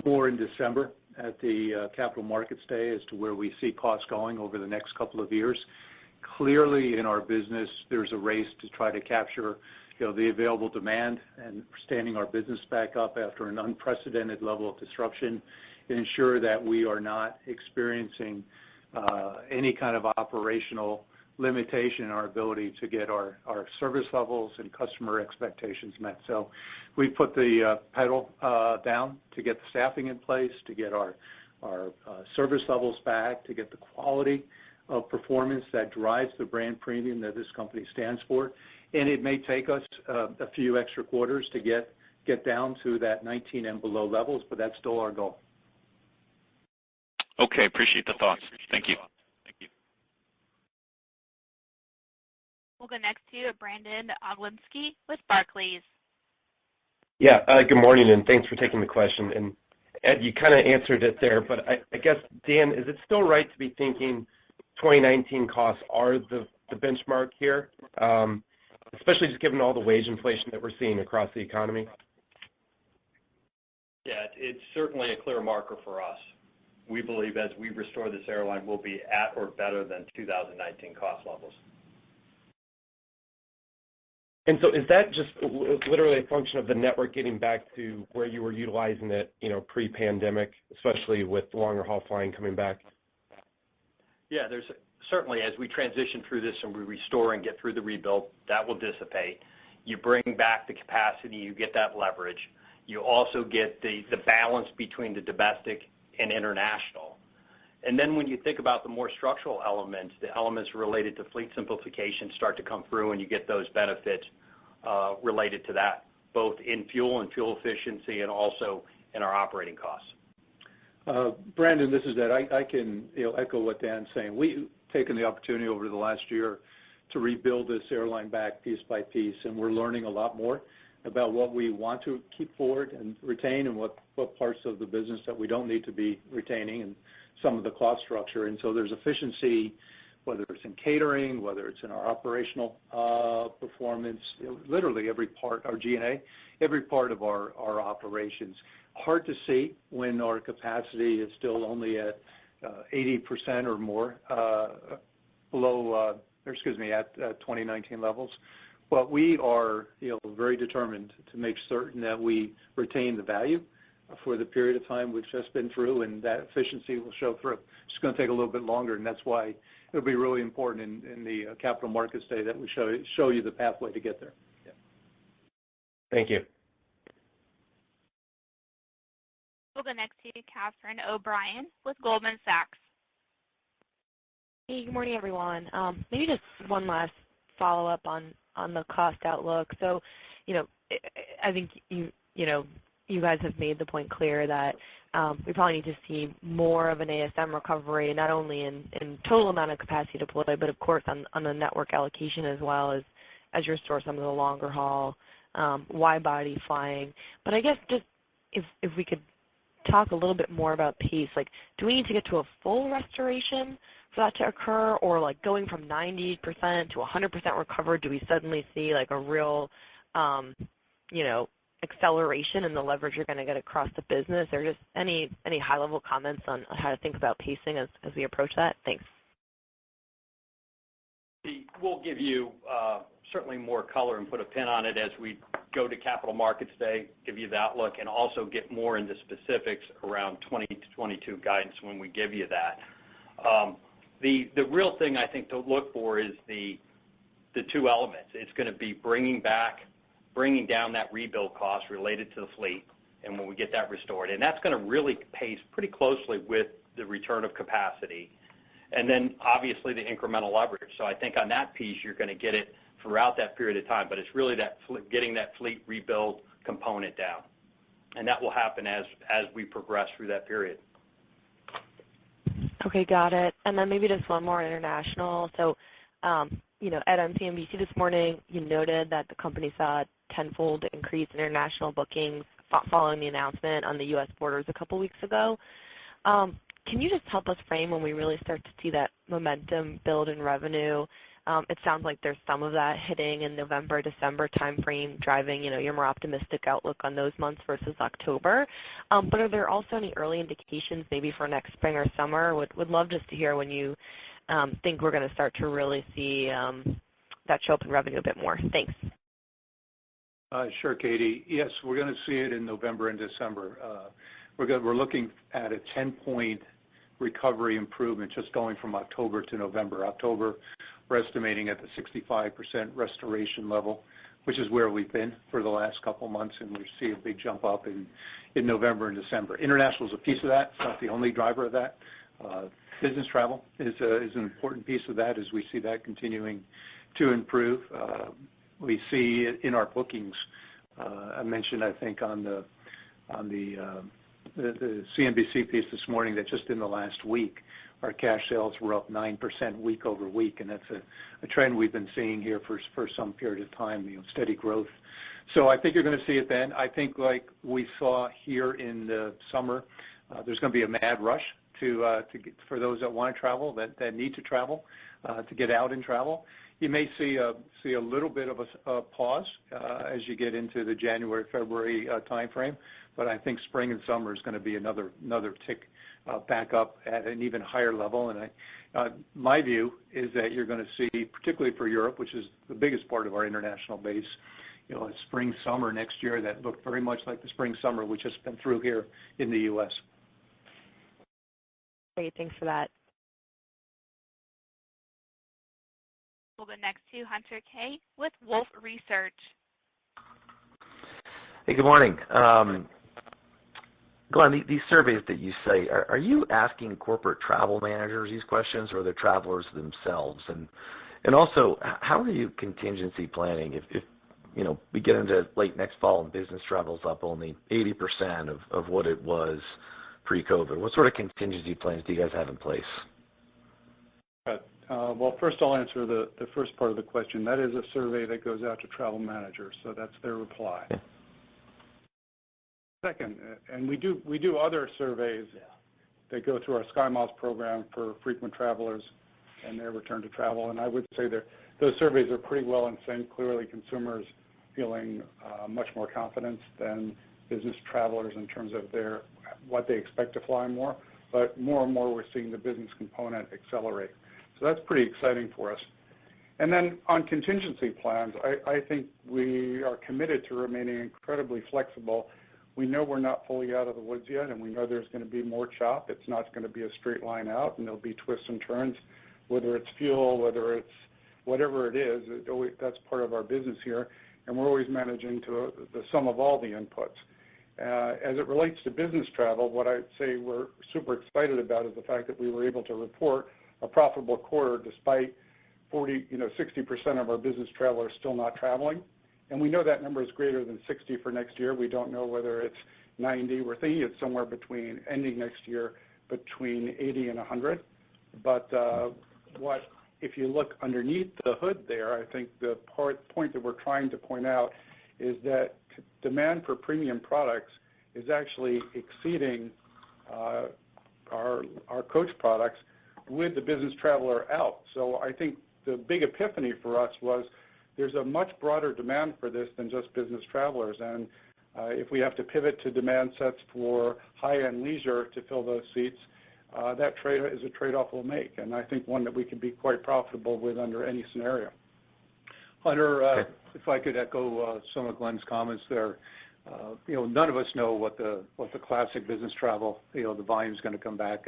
more in December at the Capital Markets Day as to where we see costs going over the next couple of years. Clearly, in our business, there's a race to try to capture the available demand and standing our business back up after an unprecedented level of disruption and ensure that we are not experiencing any kind of operational limitation in our ability to get our service levels and customer expectations met. So we put the pedal down to get the staffing in place, to get our service levels back, to get the quality of performance that drives the brand premium that this company stands for. And it may take us a few extra quarters to get down to that 19 and below levels, but that's still our goal. Okay, appreciate the thoughts. Thank you. We'll go next to Brandon Oglenski with Barclays. Yeah, good morning, and thanks for taking the question. And Ed, you kind of answered it there, but I guess, Dan, is it still right to be thinking 2019 costs are the benchmark here, especially just given all the wage inflation that we're seeing across the economy? Yeah, it's certainly a clear marker for us. We believe as we restore this airline, we'll be at or better than 2019 cost levels. And so is that just literally a function of the network getting back to where you were utilizing it, pre-pandemic, especially with longer haul flying coming back? Yeah, there's certainly, as we transition through this and we restore and get through the rebuild, that will dissipate. You bring back the capacity, you get that leverage. You also get the balance between the domestic and international. And then when you think about the more structural elements, the elements related to fleet simplification start to come through, and you get those benefits related to that, both in fuel and fuel efficiency and also in our operating costs. Brandon, this is Ed. I can echo what Dan's saying. We've taken the opportunity over the last year to rebuild this airline back piece by piece, and we're learning a lot more about what we want to keep forward and retain and what parts of the business that we don't need to be retaining and some of the cost structure. And so there's efficiency, whether it's in catering, whether it's in our operational performance, literally every part, our G&A, every part of our operations. Hard to see when our capacity is still only at 80% or more at 2019 levels. But we are, very determined to make certain that we retain the value for the period of time we've just been through, and that efficiency will show through. It's going to take a little bit longer, and that's why it'll be really important in the Capital Markets Day that we show you the pathway to get there. Yeah. Thank you. We'll go next to Catherine O'Brien with Goldman Sachs. Hey, good morning, everyone. Maybe just one last follow-up on the cost outlook. So, I think you guys have made the point clear that we probably need to see more of an ASM recovery, not only in total amount of capacity deployed, but of course on the network allocation as well as you restore some of the longer haul wide-body flying. But I guess just if we could talk a little bit more about pace, like, do we need to get to a full restoration for that to occur, or like going from 90% to 100% recovered, do we suddenly see like a real, acceleration in the leverage you're going to get across the business, or just any high-level comments on how to think about pacing as we approach that? Thanks. We'll give you certainly more color and put a pin on it as we go to Capital Markets Day, give you the outlook, and also get more into specifics around 2022 guidance when we give you that. The real thing I think to look for is the two elements. It's going to be bringing down that rebuild cost related to the fleet, and when we get that restored, and that's going to really pace pretty closely with the return of capacity. And then obviously the incremental leverage. So I think on that piece you're going to get it throughout that period of time, but it's really that getting that fleet rebuild component down, and that will happen as we progress through that period. Okay, got it. And then maybe just one more international. So, Ed, on CNBC this morning, you noted that the company saw a tenfold increase in international bookings following the announcement on the U.S. borders a couple weeks ago. Can you just help us frame when we really start to see that momentum build in revenue? It sounds like there's some of that hitting in November, December timeframe, driving your more optimistic outlook on those months versus October. But are there also any early indications maybe for next spring or summer? Would love just to hear when you think we're going to start to really see that show up in revenue a bit more. Thanks. Sure, Katie. Yes, we're going to see it in November and December. We're looking at a 10-point recovery improvement just going from October to November. October, we're estimating at the 65% restoration level, which is where we've been for the last couple months, and we see a big jump up in November and December. International is a piece of that. It's not the only driver of that. Business travel is an important piece of that as we see that continuing to improve. We see in our bookings, I mentioned, I think, on the CNBC piece this morning that just in the last week, our cash sales were up 9% week over week, and that's a trend we've been seeing here for some period of time, steady growth. So I think you're going to see it then. I think like we saw here in the summer, there's going to be a mad rush for those that want to travel, that need to travel, to get out and travel. You may see a little bit of a pause as you get into the January, February time frame, but I think spring and summer is going to be another tick back up at an even higher level. And my view is that you're going to see, particularly for Europe, which is the biggest part of our international base, a spring summer next year that looked very much like the spring summer we just been through here in the U.S. Great, thanks for that. We'll go next to Hunter Keay with Wolfe Research. Hey, good morning. Glenn, these surveys that you say, are you asking corporate travel managers these questions or the travelers themselves? And also, how are you contingency planning if we get into late next fall and business travel's up only 80% of what it was pre-COVID? What sort of contingency plans do you guys have in place? Well, first I'll answer the first part of the question. That is a survey that goes out to travel managers, so that's their reply. Yeah. Second, and we do other surveys that go through our SkyMiles program for frequent travelers and their return to travel, and I would say those surveys are pretty well in sync. Clearly, consumers feeling much more confidence than business travelers in terms of what they expect to fly more, but more and more we're seeing the business component accelerate. So that's pretty exciting for us. And then on contingency plans, I think we are committed to remaining incredibly flexible. We know we're not fully out of the woods yet, and we know there's going to be more chop. It's not going to be a straight line out, and there'll be twists and turns, whether it's fuel, whether it's whatever it is. That's part of our business here, and we're always managing to the sum of all the inputs. As it relates to business travel, what I'd say we're super excited about is the fact that we were able to report a profitable quarter despite 60% of our business travelers still not traveling. And we know that number is greater than 60 for next year. We don't know whether it's 90. We're thinking it's somewhere between ending next year between 80 and 100. But if you look underneath the hood there, I think the point that we're trying to point out is that demand for premium products is actually exceeding our coach products with the business traveler out. So I think the big epiphany for us was there's a much broader demand for this than just business travelers, and If we have to pivot to demand sets for high-end leisure to fill those seats, that is a trade-off we'll make, and I think one that we can be quite profitable with under any scenario. Hunter, if I could echo some of Glenn's comments there, none of us know what the classic business travel, the volume is going to come back.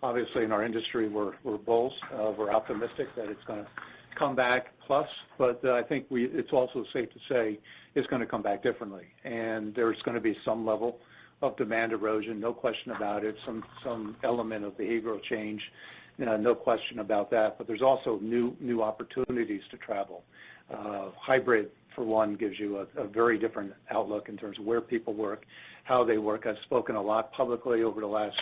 Obviously, in our industry, we're bulls. We're optimistic that it's going to come back plus, but I think it's also safe to say it's going to come back differently, and there's going to be some level of demand erosion, no question about it, some element of behavioral change, no question about that, but there's also new opportunities to travel. Hybrid, for one, gives you a very different outlook in terms of where people work, how they work. I've spoken a lot publicly over the last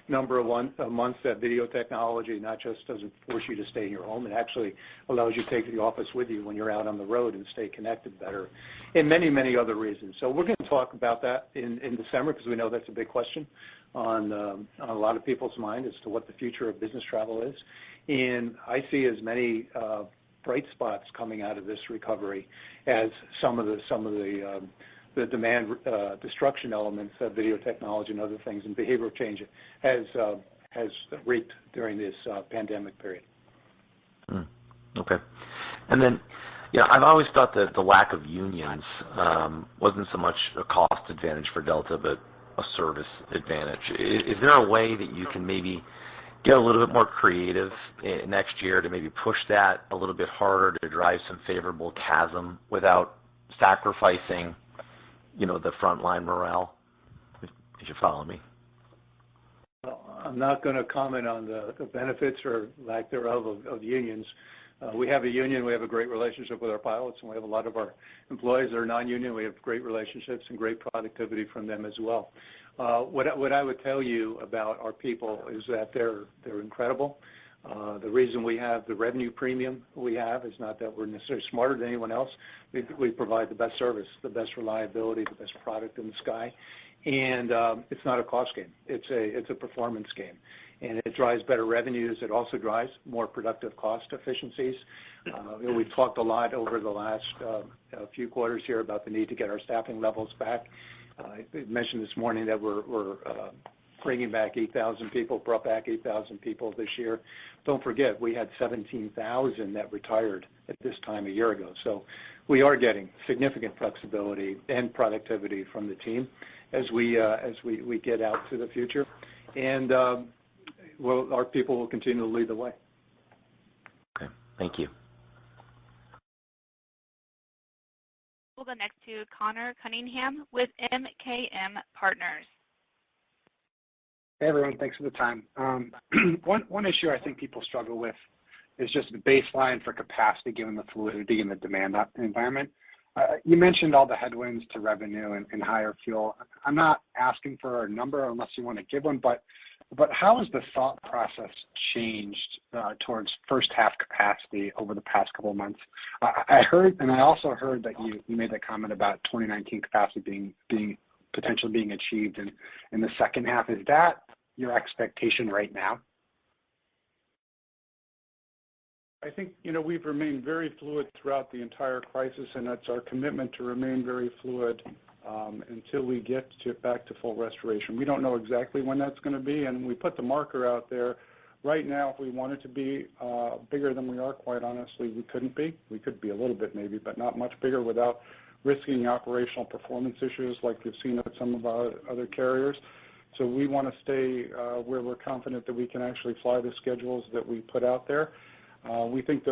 number of months that video technology not just doesn't force you to stay in your home, it actually allows you to take the office with you when you're out on the road and stay connected better, and many, many other reasons. So we're going to talk about that in December because we know that's a big question on a lot of people's mind as to what the future of business travel is. And I see as many bright spots coming out of this recovery as some of the demand destruction elements of video technology and other things and behavioral change has reaped during this pandemic period. Okay. And then, I've always thought that the lack of unions wasn't so much a cost advantage for Delta, but a service advantage. Is there a way that you can maybe get a little bit more creative next year to maybe push that a little bit harder to drive some favorable chasm without sacrificing the frontline morale, if you follow me? Well, I'm not going to comment on the benefits or lack thereof of unions. We have a union. We have a great relationship with our pilots, and we have a lot of our employees that are non-union. We have great relationships and great productivity from them as well. What I would tell you about our people is that they're incredible. The reason we have the revenue premium we have is not that we're necessarily smarter than anyone else. We provide the best service, the best reliability, the best product in the sky, and it's not a cost game. It's a performance game, and it drives better revenues. It also drives more productive cost efficiencies. We've talked a lot over the last few quarters here about the need to get our staffing levels back. I mentioned this morning that we're bringing back 8,000 people, brought back 8,000 people this year. Don't forget, we had 17,000 that retired at this time a year ago. So we are getting significant flexibility and productivity from the team as we get out to the future. And our people will continue to lead the way. Okay, thank you. We'll go next to Connor Cunningham with MKM Partners. Hey, everyone. Thanks for the time. One issue I think people struggle with is just the baseline for capacity given the fluidity in the demand environment. You mentioned all the headwinds to revenue and higher fuel. I'm not asking for a number unless you want to give one, but how has the thought process changed towards first half capacity over the past couple of months? I heard, and I also heard that you made that comment about 2019 capacity being potentially being achieved in the second half. Is that your expectation right now? I think, we've remained very fluid throughout the entire crisis, and it's our commitment to remain very fluid until we get back to full restoration. We don't know exactly when that's going to be, and we put the marker out there. Right now, if we wanted to be bigger than we are, quite honestly, we couldn't be. We could be a little bit maybe, but not much bigger without risking operational performance issues like you've seen at some of our other carriers. So we want to stay where we're confident that we can actually fly the schedules that we put out there. We think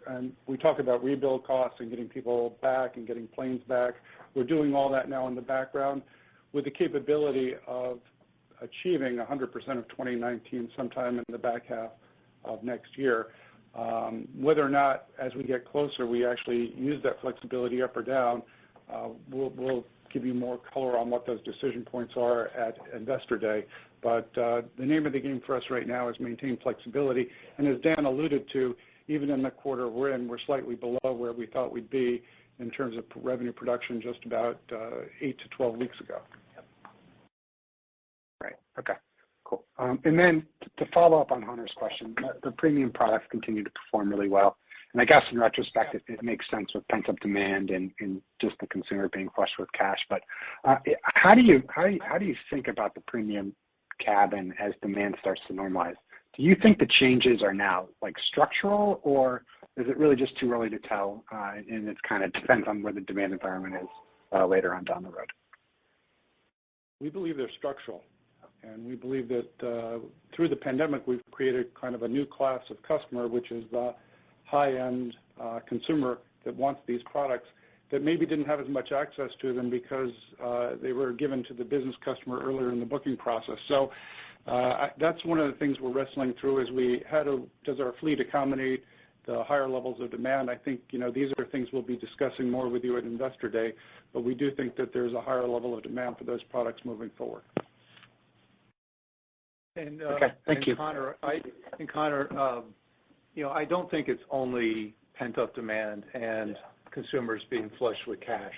and we talk about rebuild costs and getting people back and getting planes back. We're doing all that now in the background with the capability of achieving 100% of 2019 sometime in the back half of next year. Whether or not, as we get closer, we actually use that flexibility up or down, we'll give you more color on what those decision points are at Investor Day. But the name of the game for us right now is maintain flexibility. And as Dan alluded to, even in the quarter we're in, we're slightly below where we thought we'd be in terms of revenue production just about 8 to 12 weeks ago. Right. Okay. Cool. And then to follow up on Hunter's question, the premium products continue to perform really well. And I guess in retrospect, it makes sense with pent-up demand and just the consumer being flush with cash. But how do you think about the premium cabin as demand starts to normalize? Do you think the changes are now like structural, or is it really just too early to tell, and it kind of depends on where the demand environment is later on down the road? We believe they're structural, and we believe that through the pandemic we've created kind of a new class of customer, which is the high-end consumer that wants these products that maybe didn't have as much access to them because they were given to the business customer earlier in the booking process. So that's one of the things we're wrestling through is does our fleet accommodate the higher levels of demand? I think, these are things we'll be discussing more with you at Investor Day, but we do think that there's a higher level of demand for those products moving forward. And, okay, thank you. Connor, I don't think it's only pent-up demand and consumers being flush with cash.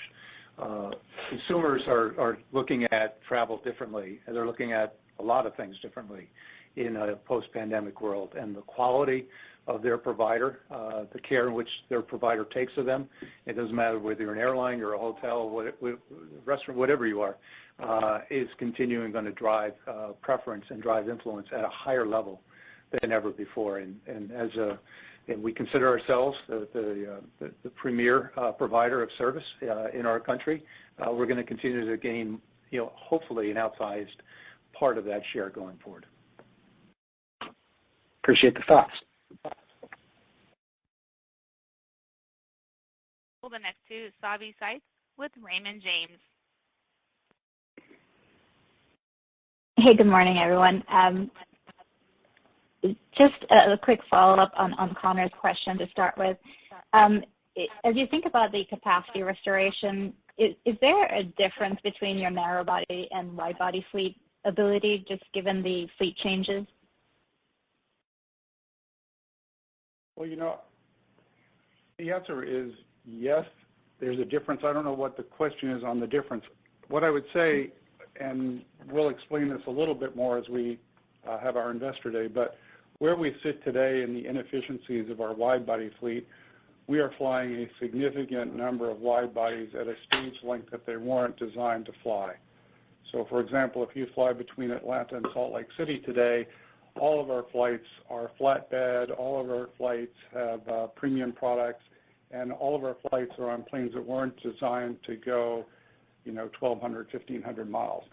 Consumers are looking at travel differently, and they're looking at a lot of things differently in a post-pandemic world, and the quality of their provider, the care in which their provider takes of them. It doesn't matter whether you're an airline, you're a hotel, restaurant, whatever you are, is continuing going to drive preference and drive influence at a higher level than ever before. And we consider ourselves the premier provider of service in our country. We're going to continue to gain, hopefully an outsized part of that share going forward. Appreciate the thoughts. We'll go next to Savi Syth with Raymond James. Hey, good morning, everyone. Just a quick follow-up on Connor's question to start with. As you think about the capacity restoration, is there a difference between your narrow body and wide body fleet ability, just given the fleet changes? Well, the answer is yes, there's a difference. I don't know what the question is on the difference. What I would say, and we'll explain this a little bit more as we have our Investor Day, but where we sit today in the inefficiencies of our wide-body fleet, we are flying a significant number of wide bodies at a stage length that they weren't designed to fly. So, for example, if you fly between Atlanta and Salt Lake City today, all of our flights are flatbed, all of our flights have premium products, and all of our flights are on planes that weren't designed to go, 1,200, 1,500 miles.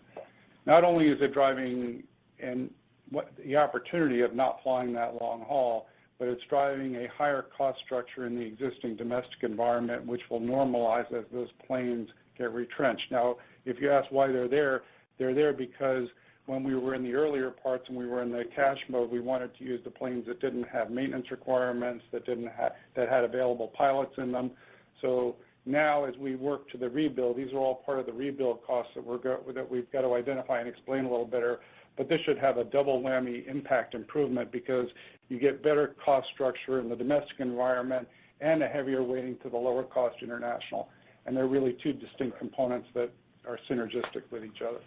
Not only is it driving the opportunity of not flying that long haul, but it's driving a higher cost structure in the existing domestic environment, which will normalize as those planes get retrenched. Now, if you ask why they're there because when we were in the earlier parts and we were in the cash mode, we wanted to use the planes that didn't have maintenance requirements, that had available pilots in them. So now, as we work to the rebuild, these are all part of the rebuild costs that we've got to identify and explain a little better. But this should have a double whammy impact improvement because you get better cost structure in the domestic environment and a heavier weighting to the lower cost international. And they're really two distinct components that are synergistic with each other.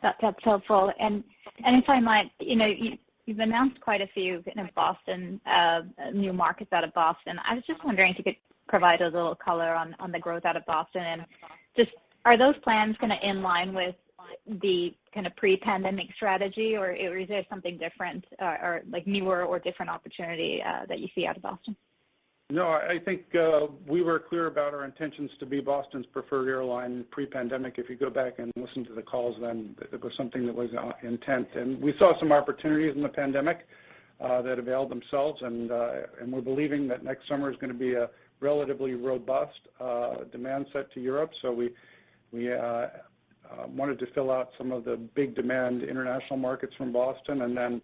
That's helpful. And if I might, you've announced quite a few Boston, new markets out of Boston. I was just wondering if you could provide a little color on the growth out of Boston, and just are those plans kind of in line with the kind of pre-pandemic strategy, or is there something different or like newer or different opportunity that you see out of Boston? No, I think we were clear about our intentions to be Boston's preferred airline pre-pandemic. If you go back and listen to the calls then, it was something that was intent. And we saw some opportunities in the pandemic that availed themselves, and we're believing that next summer is going to be a relatively robust demand set to Europe. So we wanted to fill out some of the big demand international markets from Boston, and then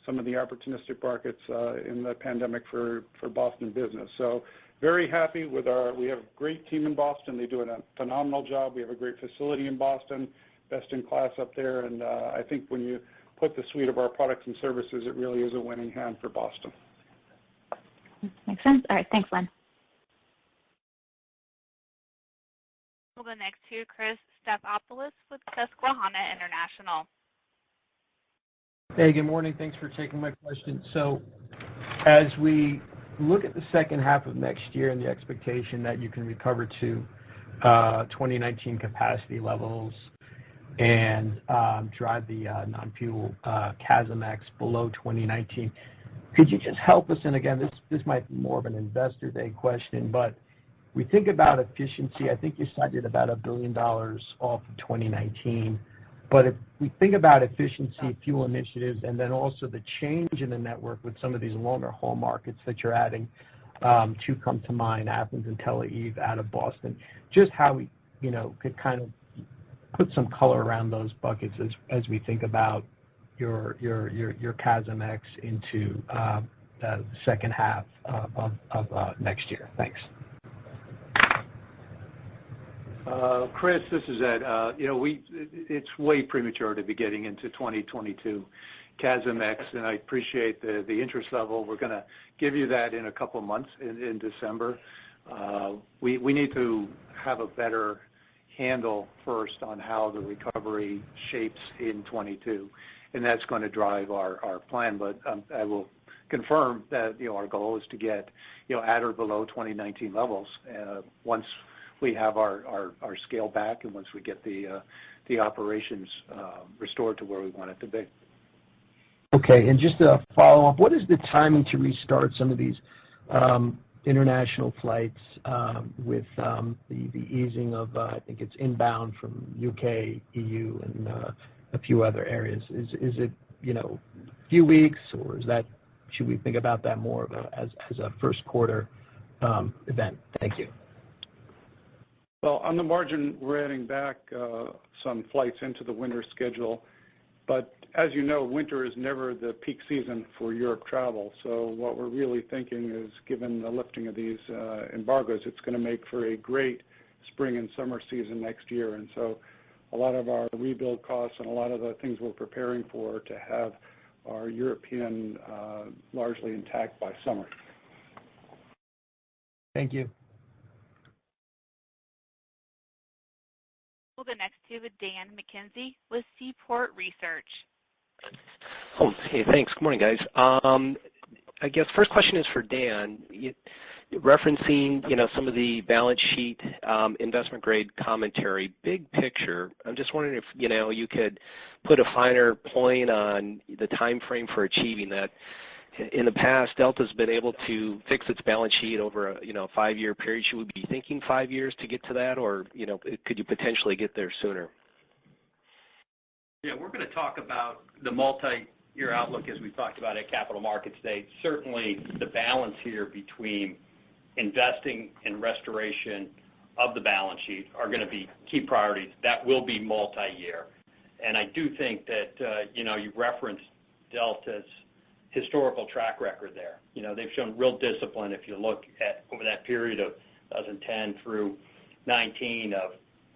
some of the opportunistic markets in the pandemic for Boston business. So very happy with we have a great team in Boston. They do a phenomenal job. We have a great facility in Boston, best in class up there. And I think when you put the suite of our products and services, it really is a winning hand for Boston. Makes sense. All right. Thanks, Len. We'll go next to Chris Stathoulopoulos with Susquehanna International. Hey, good morning. Thanks for taking my question. So As we look at the second half of next year and the expectation that you can recover to 2019 capacity levels and drive the non-fuel CASM-ex below 2019, could you just help us? And again, this might be more of an investor day question, but we think about efficiency. I think you cited about $1 billion off of 2019. But if we think about efficiency, fuel initiatives, and then also the change in the network with some of these longer haul markets that you're adding, two come to mind, Athens and Tel Aviv out of Boston, just how we, could kind of put some color around those buckets as we think about your CASM-ex into the second half of next year. Thanks. Chris, this is Ed. It's way premature to be getting into 2022 CASM-ex, and I appreciate the interest level. We're going to give you that in a couple of months in December. We need to have a better handle first on how the recovery shapes in 22, and that's going to drive our plan. But I will confirm that our goal is to get at or below 2019 levels once we have our scale back and once we get the operations restored to where we want it to be. Okay, and just a follow-up, what is the timing to restart some of these international flights with the easing of, I think it's inbound from UK, EU, and a few other areas? Is it, a few weeks, or should we think about that more of as a first quarter event? Thank you. Well, on the margin, we're adding back some flights into the winter schedule, but as you know, winter is never the peak season for Europe travel. So what we're really thinking is, given the lifting of these embargoes, it's going to make for a great spring and summer season next year. And so a lot of our rebuild costs and a lot of the things we're preparing for to have our European largely intact by summer. Thank you. We'll go next to Dan McKenzie with Seaport Research. Oh, hey, thanks. Good morning, guys. I guess first question is for Dan. Referencing, some of the balance sheet investment grade commentary, big picture, I'm just wondering if, you could put a finer point on the time frame for achieving that. In the past, Delta's been able to fix its balance sheet over a 5-year period. Should we be thinking 5 years to get to that, or could you potentially get there sooner? Yeah, we're going to talk about the multi-year outlook as we talked about at Capital Markets Day. Certainly, the balance here between investing in restoration of the balance sheet are going to be key priorities. That will be multi-year, and I do think that you referenced Delta's historical track record there. They've shown real discipline if you look at over that period of 2010 through 19 of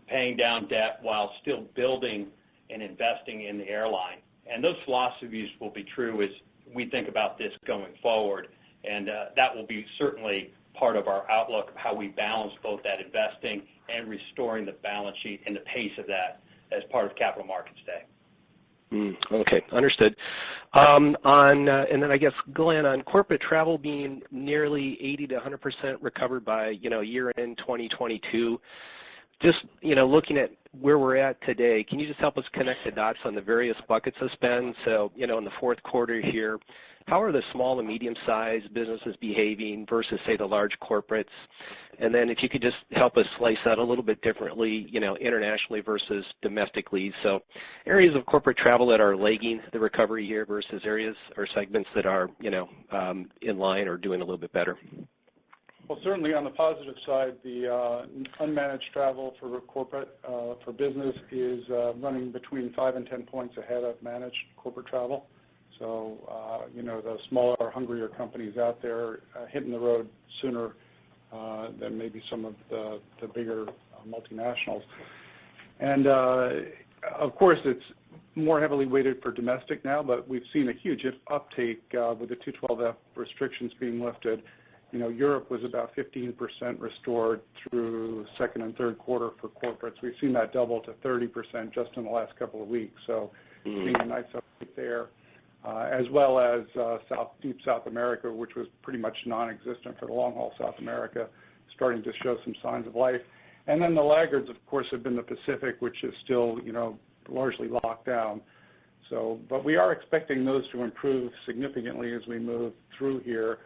paying down debt while still building and investing in the airline. And those philosophies will be true as we think about this going forward, and that will be certainly part of our outlook of how we balance both that investing and restoring the balance sheet and the pace of that as part of Capital Markets Day. Okay, understood. And then I guess, Glenn, on corporate travel being nearly 80 to 100% recovered by, year-end 2022, just, looking at where we're at today, can you just help us connect the dots on the various buckets of spend? So, in the fourth quarter here, how are the small and medium-sized businesses behaving versus, say, the large corporates? And then if you could just help us slice that a little bit differently, internationally versus domestically. So areas of corporate travel that are lagging the recovery here versus areas or segments that are, in line or doing a little bit better. Well, certainly on the positive side, the unmanaged travel for corporate, for business is running between 5 and 10 points ahead of managed corporate travel. So, the smaller, hungrier companies out there hitting the road sooner than maybe some of the bigger multinationals. And, of course, it's more heavily weighted for domestic now, but we've seen a huge uptake with the 212F restrictions being lifted. Europe was about 15% restored through second and third quarter for corporates. We've seen that double to 30% just in the last couple of weeks. So seeing a nice uptake there. as well as deep South America, which was pretty much non-existent for the long-haul South America, starting to show some signs of life. And then the laggards, of course, have been the Pacific, which is still, largely locked down. So, but we are expecting those to improve significantly as we move through here,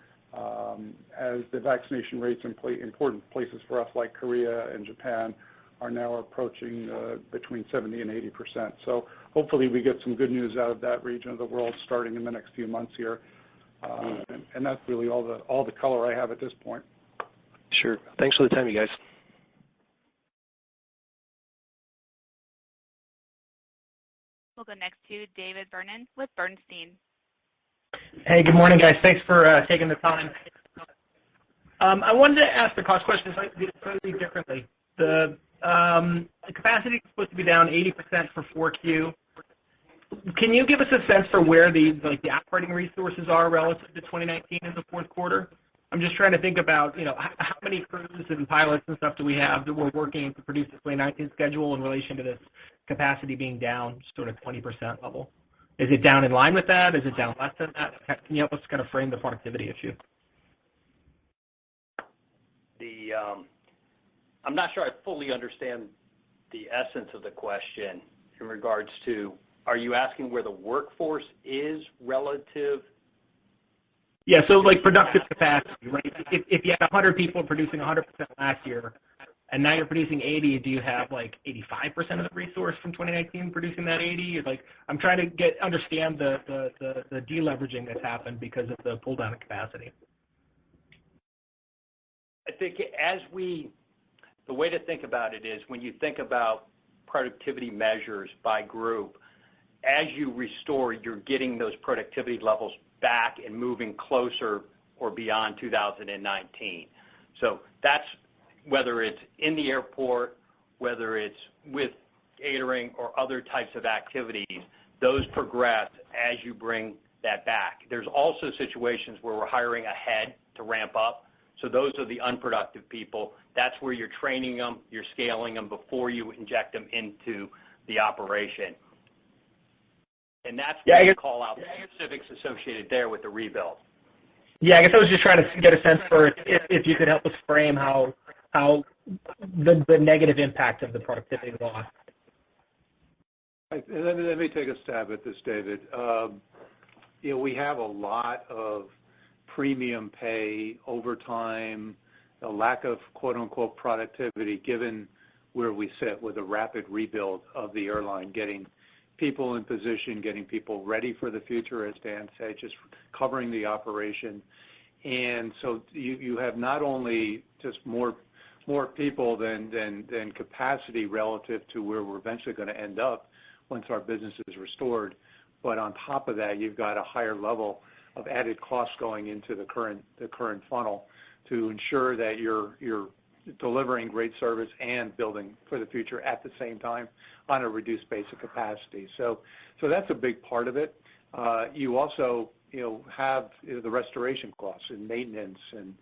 as the vaccination rates in important places for us like Korea and Japan are now approaching between 70 and 80%. So hopefully we get some good news out of that region of the world starting in the next few months here. And that's really all the color I have at this point. Sure. Thanks for the time, you guys. We'll go next to David Vernon with Bernstein. Hey, good morning, guys. Thanks for taking the time. I wanted to ask the cost question slightly differently. The capacity is supposed to be down 80% for 4Q. Can you give us a sense for where the operating resources are relative to 2019 in the fourth quarter? I'm just trying to think about, how many crews and pilots and stuff do we have that we're working to produce the 2019 schedule in relation to this capacity being down sort of 20% level? Is it down in line with that? Is it down less than that? Can you help us kind of frame the productivity issue? I'm not sure I fully understand the essence of the question in regards to, are you asking where the workforce is relative? Yeah, so like productive capacity, right? If you had 100 people producing 100% last year, and now you're producing 80, do you have like 85% of the resource from 2019 producing that 80? Like, I'm trying to understand the deleveraging that's happened because of the pull down of capacity. I think the way to think about it is when you think about productivity measures by group, as you restore, you're getting those productivity levels back and moving closer or beyond 2019. So that's whether it's in the airport, whether it's with catering or other types of activities, those progress as you bring that back. There's also situations where we're hiring ahead to ramp up. So those are the unproductive people. That's where you're training them, you're scaling them before you inject them into the operation. And that's what we call out the specifics associated there with the rebuild. Yeah, I guess I was just trying to get a sense for if you could help us frame how the negative impact of the productivity loss. Let me take a stab at this, David. We have a lot of premium pay, overtime, a lack of quote-unquote productivity given where we sit with a rapid rebuild of the airline, getting people in position, getting people ready for the future, as Dan said, just covering the operation. And so you have not only just more people than capacity relative to where we're eventually going to end up once our business is restored, but on top of that, you've got a higher level of added costs going into the current funnel to ensure that you're delivering great service and building for the future at the same time on a reduced base of capacity. So that's a big part of it. You also have the restoration costs and maintenance and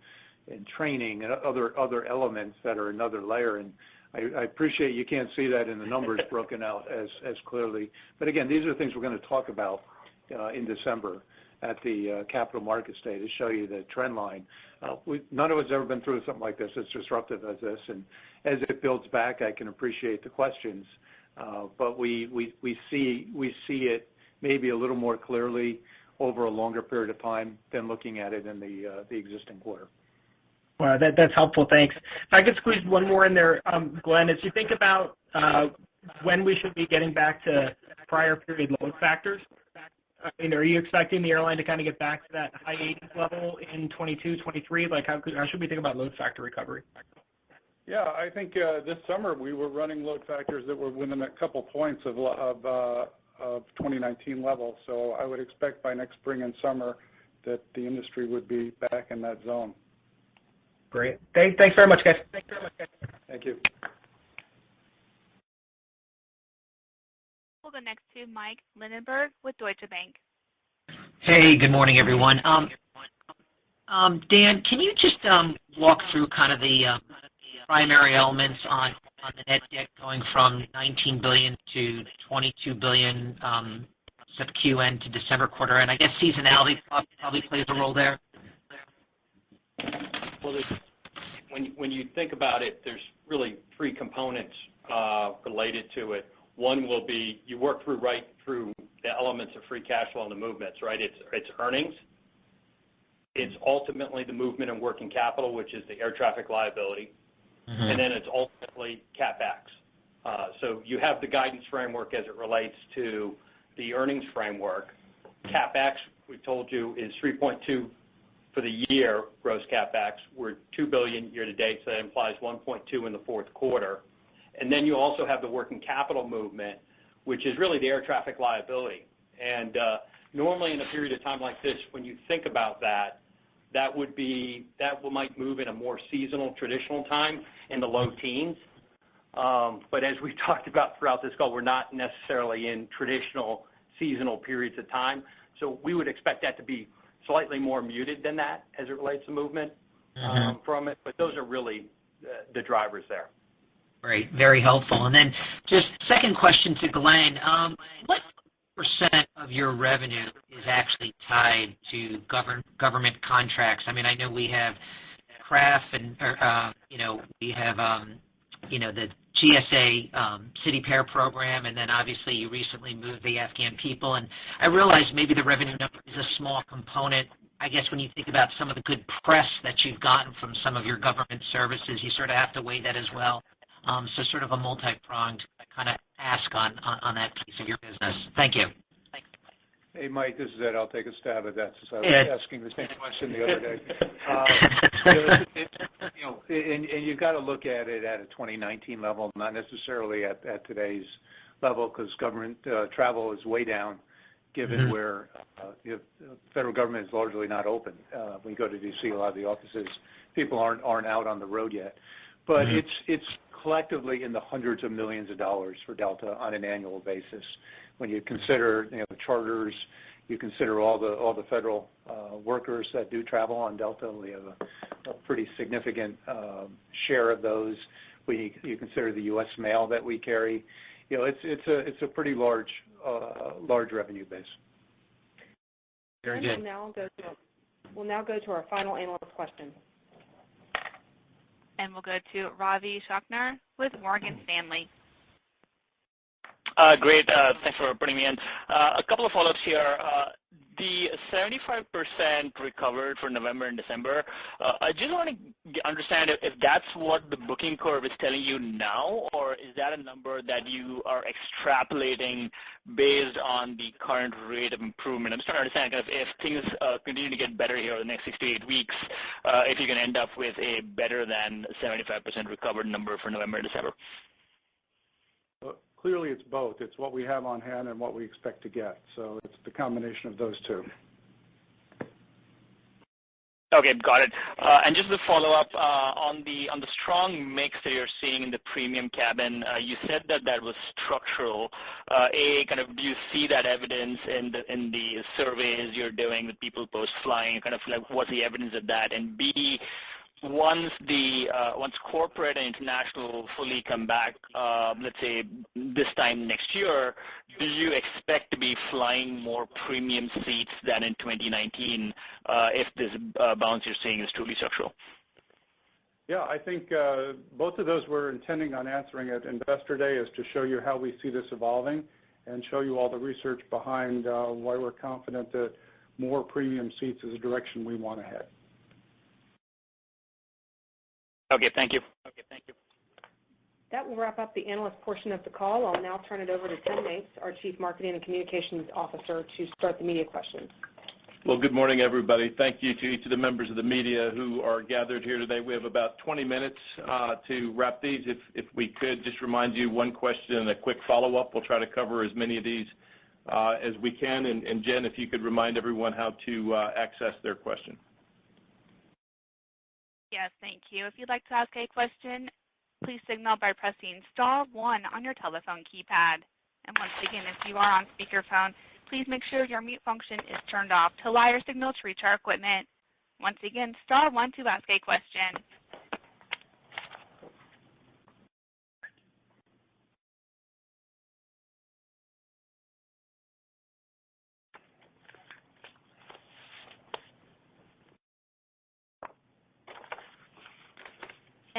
training and other elements that are another layer. And I appreciate you can't see that in the numbers broken out as clearly. But again, these are the things we're going to talk about in December at the Capital Markets Day to show you the trend line. None of us have ever been through something like this as disruptive as this, and as it builds back, I can appreciate the questions, but we see it maybe a little more clearly over a longer period of time than looking at it in the existing quarter. Well, that's helpful. Thanks. If I could squeeze one more in there, Glenn, as you think about when we should be getting back to prior period load factors, are you expecting the airline to kind of get back to that high 80s level in 22, 23? Like, how should we think about load factor recovery? Yeah, I think this summer we were running load factors that were within a couple points of 2019 levels. So I would expect by next spring and summer that the industry would be back in that zone. Great. Thanks very much, guys. Thank you. We'll go next to Mike Linenberg with Deutsche Bank. Hey, good morning, everyone. Dan, can you just walk through kind of the primary elements on the net debt going from $19 billion to $22 billion Q1 to December quarter, and I guess seasonality probably plays a role there. Well, when you think about it, there's really three components related to it. One will be you work right through the elements of free cash flow and the movements, right? It's earnings. It's ultimately the movement in working capital, which is the air traffic liability, and then it's ultimately CapEx. So you have the guidance framework as it relates to the earnings framework. CapEx, we told you, is 3.2 for the year, gross CapEx. We're $2 billion year to date, so that implies 1.2 in the fourth quarter. And then you also have the working capital movement, which is really the air traffic liability. And normally in a period of time like this, when you think about that might move in a more seasonal, traditional time in the low teens. But as we talked about throughout this call, we're not necessarily in traditional seasonal periods of time. So we would expect that to be slightly more muted than that as it relates to movement from it. But those are really the drivers there. Great, very helpful. And then just second question to Glenn. What percent of your revenue is actually tied to government contracts? I mean, I know we have CRAF and, we have, the GSA City Pair program, and then obviously you recently moved the Afghan people. And I realize maybe the revenue number is a small component. I guess when you think about some of the good press that you've gotten from some of your government services, you sort of have to weigh that as well. So sort of a multi-pronged kind of ask on that piece of your business. Thank you. Hey, Mike, this is Ed. I'll take a stab at that since I was asking the same question the other day. And you've got to look at it at a 2019 level, not necessarily at today's level, because government travel is way down, given where the federal government is largely not open. When you go to D.C., a lot of the offices, people aren't out on the road yet. But it's collectively in the hundreds of millions of dollars for Delta on an annual basis. When you consider charters, you consider all the federal workers that do travel on Delta. We have a pretty significant share of those. When you consider the U.S. mail that we carry, it's a pretty large revenue base. Very good. We'll now go to our final analyst question. And we'll go to Ravi Shanker with Morgan Stanley. Great. Thanks for putting me in. A couple of follow-ups here. The 75% recovered for November and December, I just want to understand if that's what the booking curve is telling you now, or is that a number that you are extrapolating based on the current rate of improvement? I'm just trying to understand kind of if things continue to get better here over the next 6 to 8 weeks, if you can end up with a better than 75% recovered number for November and December. Clearly, it's both. It's what we have on hand and what we expect to get. So it's the combination of those two. Okay, got it. And just to follow up on the strong mix that you're seeing in the premium cabin, you said that was structural. Kind of do you see that evidence in the surveys you're doing with people post flying? Kind of like what's the evidence of that? And B, once corporate and international fully come back, let's say this time next year, do you expect to be flying more premium seats than in 2019 if this bounce you're seeing is truly structural? Yeah, I think both of those we're intending on answering at Investor Day is to show you how we see this evolving and show you all the research behind why we're confident that more premium seats is a direction we want to head. Okay, thank you. That will wrap up the analyst portion of the call. I'll now turn it over to Tim Mapes, our Chief Marketing and Communications Officer, to start the media questions. Well, good morning, everybody. Thank you to each of the members of the media who are gathered here today. We have about 20 minutes to wrap these. If we could just remind you one question and a quick follow-up. We'll try to cover as many of these as we can. And Jen, if you could remind everyone how to access their question. Yes, thank you. If you'd like to ask a question, please signal by pressing *1 on your telephone keypad. And once again, if you are on speakerphone, please make sure your mute function is turned off to allow your signal to reach our equipment. Once again, *1 to ask a question.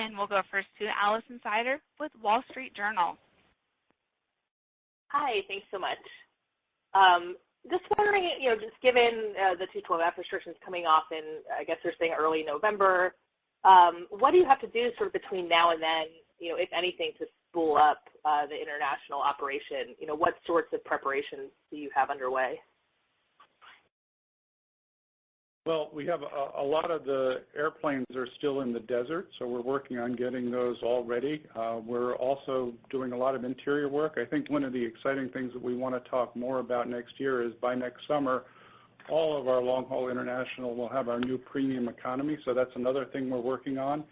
And we'll go first to Allison Sider with Wall Street Journal. Hi, thanks so much. Just wondering, just given the 212F restrictions coming off in, I guess they're saying early November, what do you have to do sort of between now and then, if anything, to spool up the international operation? What sorts of preparations do you have underway? Well, we have a lot of the airplanes are still in the desert, so we're working on getting those all ready. We're also doing a lot of interior work. I think one of the exciting things that we want to talk more about next year is by next summer, all of our long-haul international will have our new premium economy, so that's another thing we're working on.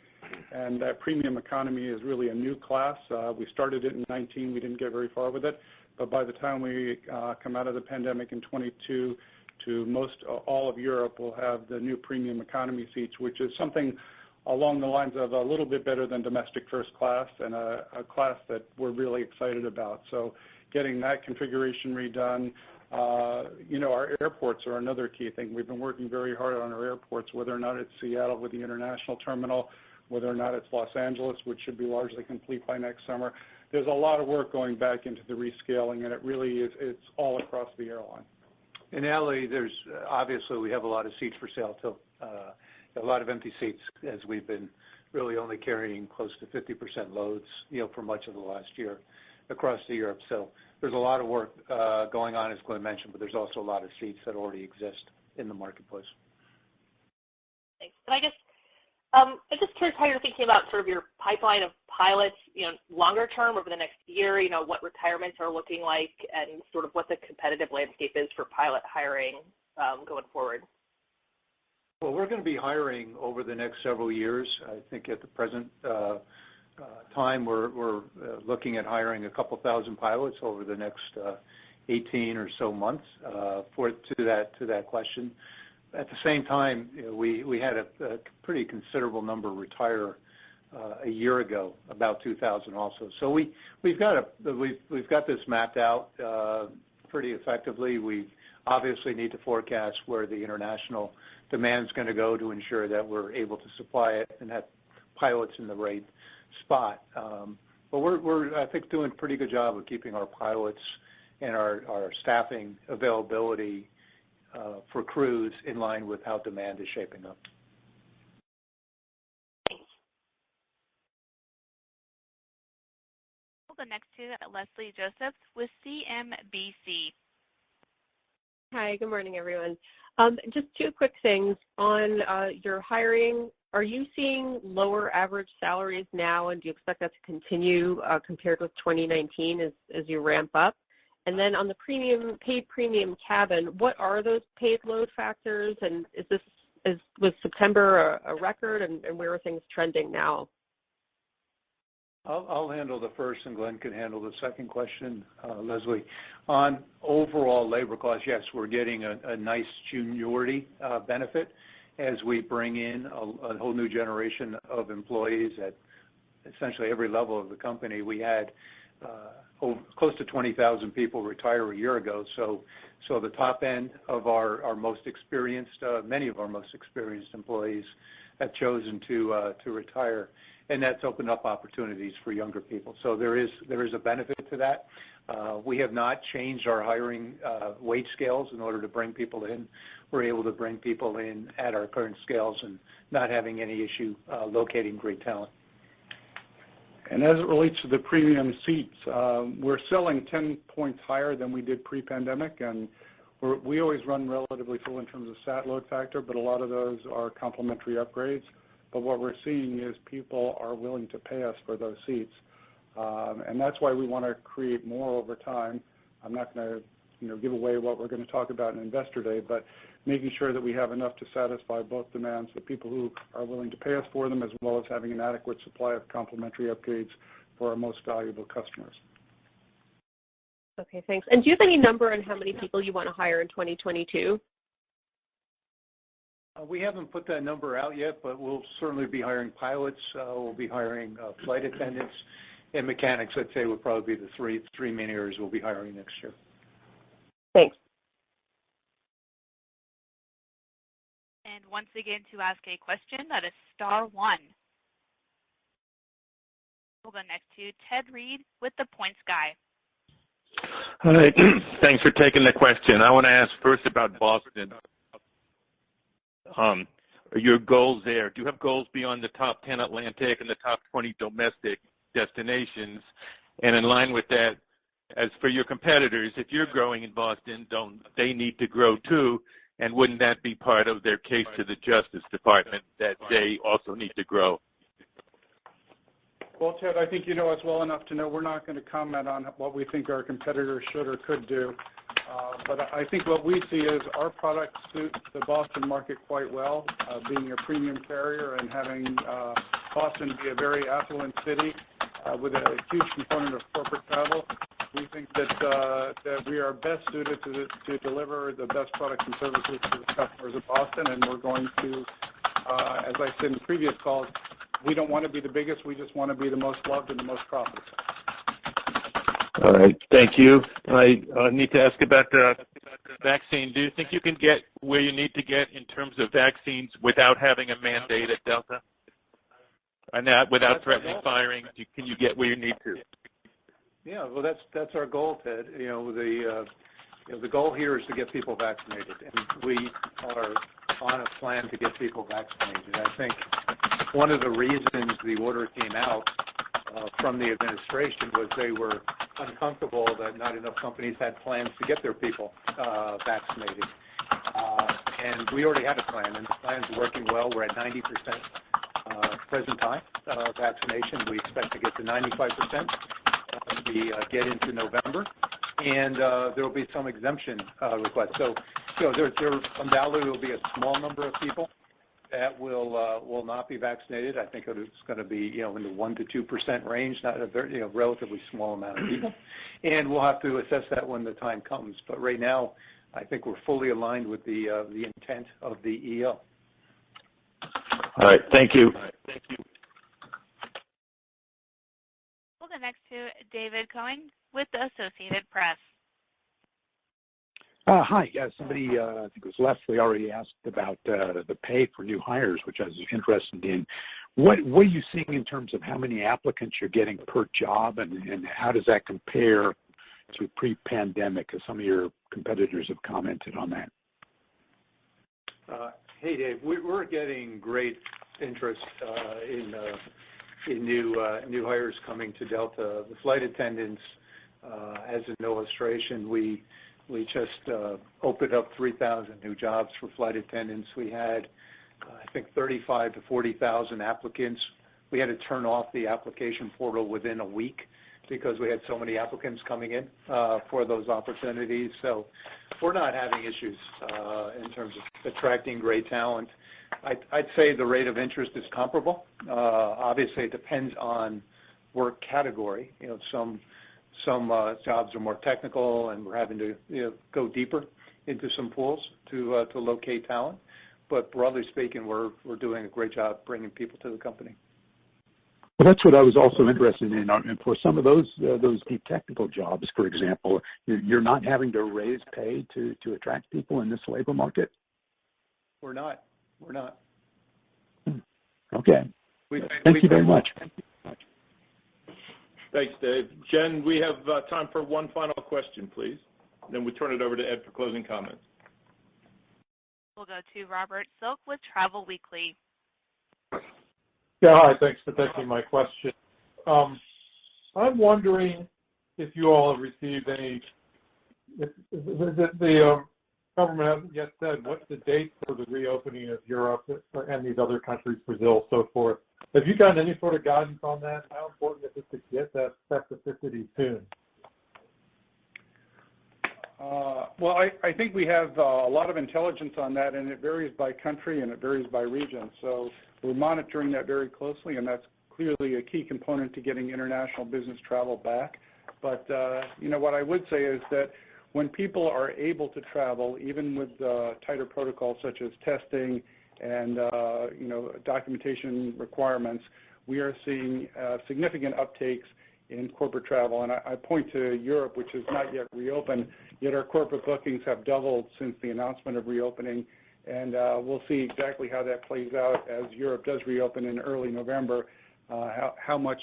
And that premium economy is really a new class. We started it in 19. We didn't get very far with it, but by the time we come out of the pandemic in 22, to all of Europe will have the new premium economy seats, which is something along the lines of a little bit better than domestic first class and a class that we're really excited about. So getting that configuration redone. Our airports are another key thing. We've been working very hard on our airports, whether or not it's Seattle with the international terminal, whether or not it's Los Angeles, which should be largely complete by next summer. There's a lot of work going back into the rescaling, and it really is, it's all across the airline. In Allie, obviously we have a lot of seats for sale too. A lot of empty seats as we've been really only carrying close to 50% loads, for much of the last year across the Europe. So there's a lot of work going on, as Glenn mentioned, but there's also a lot of seats that already exist in the marketplace. Thanks. And I guess I'm just curious how you're thinking about sort of your pipeline of pilots, longer term over the next year, what retirements are looking like and sort of what the competitive landscape is for pilot hiring going forward. Well, we're going to be hiring over the next several years. I think at the present time we're looking at hiring a couple thousand pilots over the next 18 or so months to that question. At the same time, we had a pretty considerable number retire a year ago, about 2,000 also. So we've got this mapped out pretty effectively. We obviously need to forecast where the international demand is going to go to ensure that we're able to supply it and have pilots in the right spot. But we're I think doing a pretty good job of keeping our pilots and our staffing availability for crews in line with how demand is shaping up. We'll go next to Leslie Josephs with CNBC. Hi, good morning, everyone. Just two quick things. On your hiring, are you seeing lower average salaries now, and do you expect that to continue compared with 2019 as you ramp up? And then on the paid premium cabin, what are those paid load factors, and was September a record, and where are things trending now? I'll handle the first, and Glenn can handle the second question, Leslie. On overall labor costs, yes, we're getting a nice juniority benefit as we bring in a whole new generation of employees at essentially every level of the company. We had close to 20,000 people retire a year ago, so the top end of our most experienced, many of our most experienced employees have chosen to retire, and that's opened up opportunities for younger people. So there is a benefit to that. We have not changed our hiring wage scales in order to bring people in. We're able to bring people in at our current scales and not having any issue locating great talent. And as it relates to the premium seats, we're selling 10 points higher than we did pre-pandemic, and we always run relatively full in terms of sat load factor, but a lot of those are complimentary upgrades. But what we're seeing is people are willing to pay us for those seats, and that's why we want to create more over time. I'm not going to give away what we're going to talk about in Investor Day, but making sure that we have enough to satisfy both demands, the people who are willing to pay us for them, as well as having an adequate supply of complimentary upgrades for our most valuable customers. Okay, thanks. And do you have any number on how many people you want to hire in 2022? We haven't put that number out yet, but we'll certainly be hiring pilots. We'll be hiring flight attendants and mechanics. I'd say would probably be the three main areas we'll be hiring next year. Thanks. And once again, to ask a question, that is *1. We'll go next to Ted Reed with The Points Guy. Hi. Thanks for taking the question. I want to ask first about Boston. Your goals there. Do you have goals beyond the top 10 Atlantic and the top 20 domestic destinations? And in line with that, as for your competitors, if you're growing in Boston, don't they need to grow too? And wouldn't that be part of their case to the Justice Department that they also need to grow? Well, Ted, I think you know us well enough to know we're not going to comment on what we think our competitors should or could do. But I think what we see is our products suit the Boston market quite well, being a premium carrier and having Boston be a very affluent city with a huge component of corporate travel. We think that we are best suited to deliver the best products and services to the customers of Boston, and we're going to, as I said in previous calls, we don't want to be the biggest. We just want to be the most loved and the most profitable. All right. Thank you. I need to ask about the vaccine. Do you think you can get where you need to get in terms of vaccines without having a mandate at Delta? And that without threatening firing, can you get where you need to? Yeah, well, that's our goal, Ted. The goal here is to get people vaccinated, and we are on a plan to get people vaccinated. I think one of the reasons the order came out from the administration was they were uncomfortable that not enough companies had plans to get their people vaccinated. And we already had a plan, and the plan's working well. We're at 90% present time vaccination. We expect to get to 95% as we get into November. And there will be some exemption requests. So, there undoubtedly will be a small number of people that will not be vaccinated. I think it's going to be in the 1% to 2% range, not a very relatively small amount of people. And we'll have to assess that when the time comes. But right now, I think we're fully aligned with the intent of the EO. All right. Thank you. We'll go next to David Cohen with the Associated Press. Hi. Somebody, I think it was Leslie, already asked about the pay for new hires, which I was interested in. What are you seeing in terms of how many applicants you're getting per job, and how does that compare to pre-pandemic, as some of your competitors have commented on that? Hey, Dave. We're getting great interest in new hires coming to Delta. The flight attendants, as an illustration, we just opened up 3,000 new jobs for flight attendants. We had, I think, 35,000 to 40,000 applicants. We had to turn off the application portal within a week because we had so many applicants coming in for those opportunities. So we're not having issues in terms of attracting great talent. I'd say the rate of interest is comparable. Obviously, it depends on work category. Some jobs are more technical, and we're having to go deeper into some pools to locate talent. But broadly speaking, we're doing a great job bringing people to the company. Well, that's what I was also interested in. And for some of those deep technical jobs, for example, you're not having to raise pay to attract people in this labor market? We're not. Okay. Thank you very much. Thanks, Dave. Jen, we have time for one final question, please. Then we turn it over to Ed for closing comments. We'll go to Robert Silk with Travel Weekly. Yeah, hi. Thanks for taking my question. I'm wondering if you all have received any. The government hasn't yet said what's the date for the reopening of Europe and these other countries, Brazil, so forth. Have you gotten any sort of guidance on that? How important is it to get that specificity soon? Well, I think we have a lot of intelligence on that, and it varies by country and it varies by region. So we're monitoring that very closely, and that's clearly a key component to getting international business travel back. But, what I would say is that when people are able to travel, even with tighter protocols such as testing and, documentation requirements, we are seeing significant uptakes in corporate travel. And I point to Europe, which is not yet reopened, yet our corporate bookings have doubled since the announcement of reopening. And we'll see exactly how that plays out as Europe does reopen in early November. how much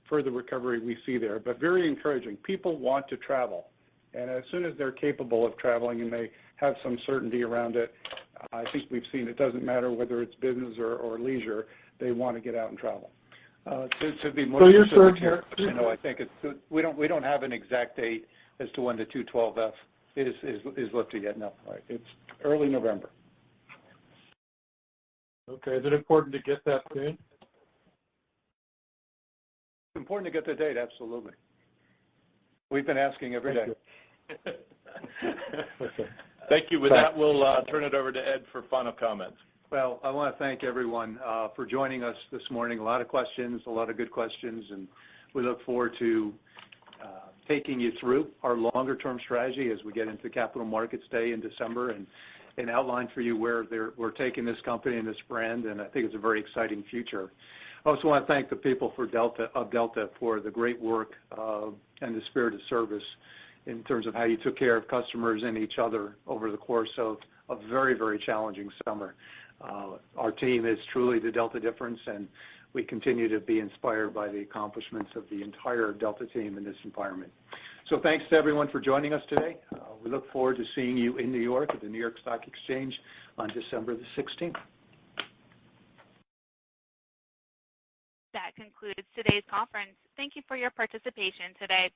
further recovery we see there. But very encouraging. People want to travel. And as soon as they're capable of traveling and they have some certainty around it, I think we've seen it doesn't matter whether it's business or leisure, they want to get out and travel. To be more specific here, I think we don't have an exact date as to when the 212F is lifted yet. No, right. It's early November. Okay. Is it important to get that soon? It's important to get the date, absolutely. We've been asking every day. Thank you. With that, we'll turn it over to Ed for final comments. Well, I want to thank everyone for joining us this morning. A lot of questions, a lot of good questions, and we look forward to taking you through our longer-term strategy as we get into Capital Markets Day in December and outline for you where we're taking this company and this brand, and I think it's a very exciting future. I also want to thank the people of Delta for the great work and the spirit of service in terms of how you took care of customers and each other over the course of a very, very challenging summer. Our team is truly the Delta difference, and we continue to be inspired by the accomplishments of the entire Delta team in this environment. So thanks to everyone for joining us today. We look forward to seeing you in New York at the New York Stock Exchange on December the 16th. That concludes today's conference. Thank you for your participation today.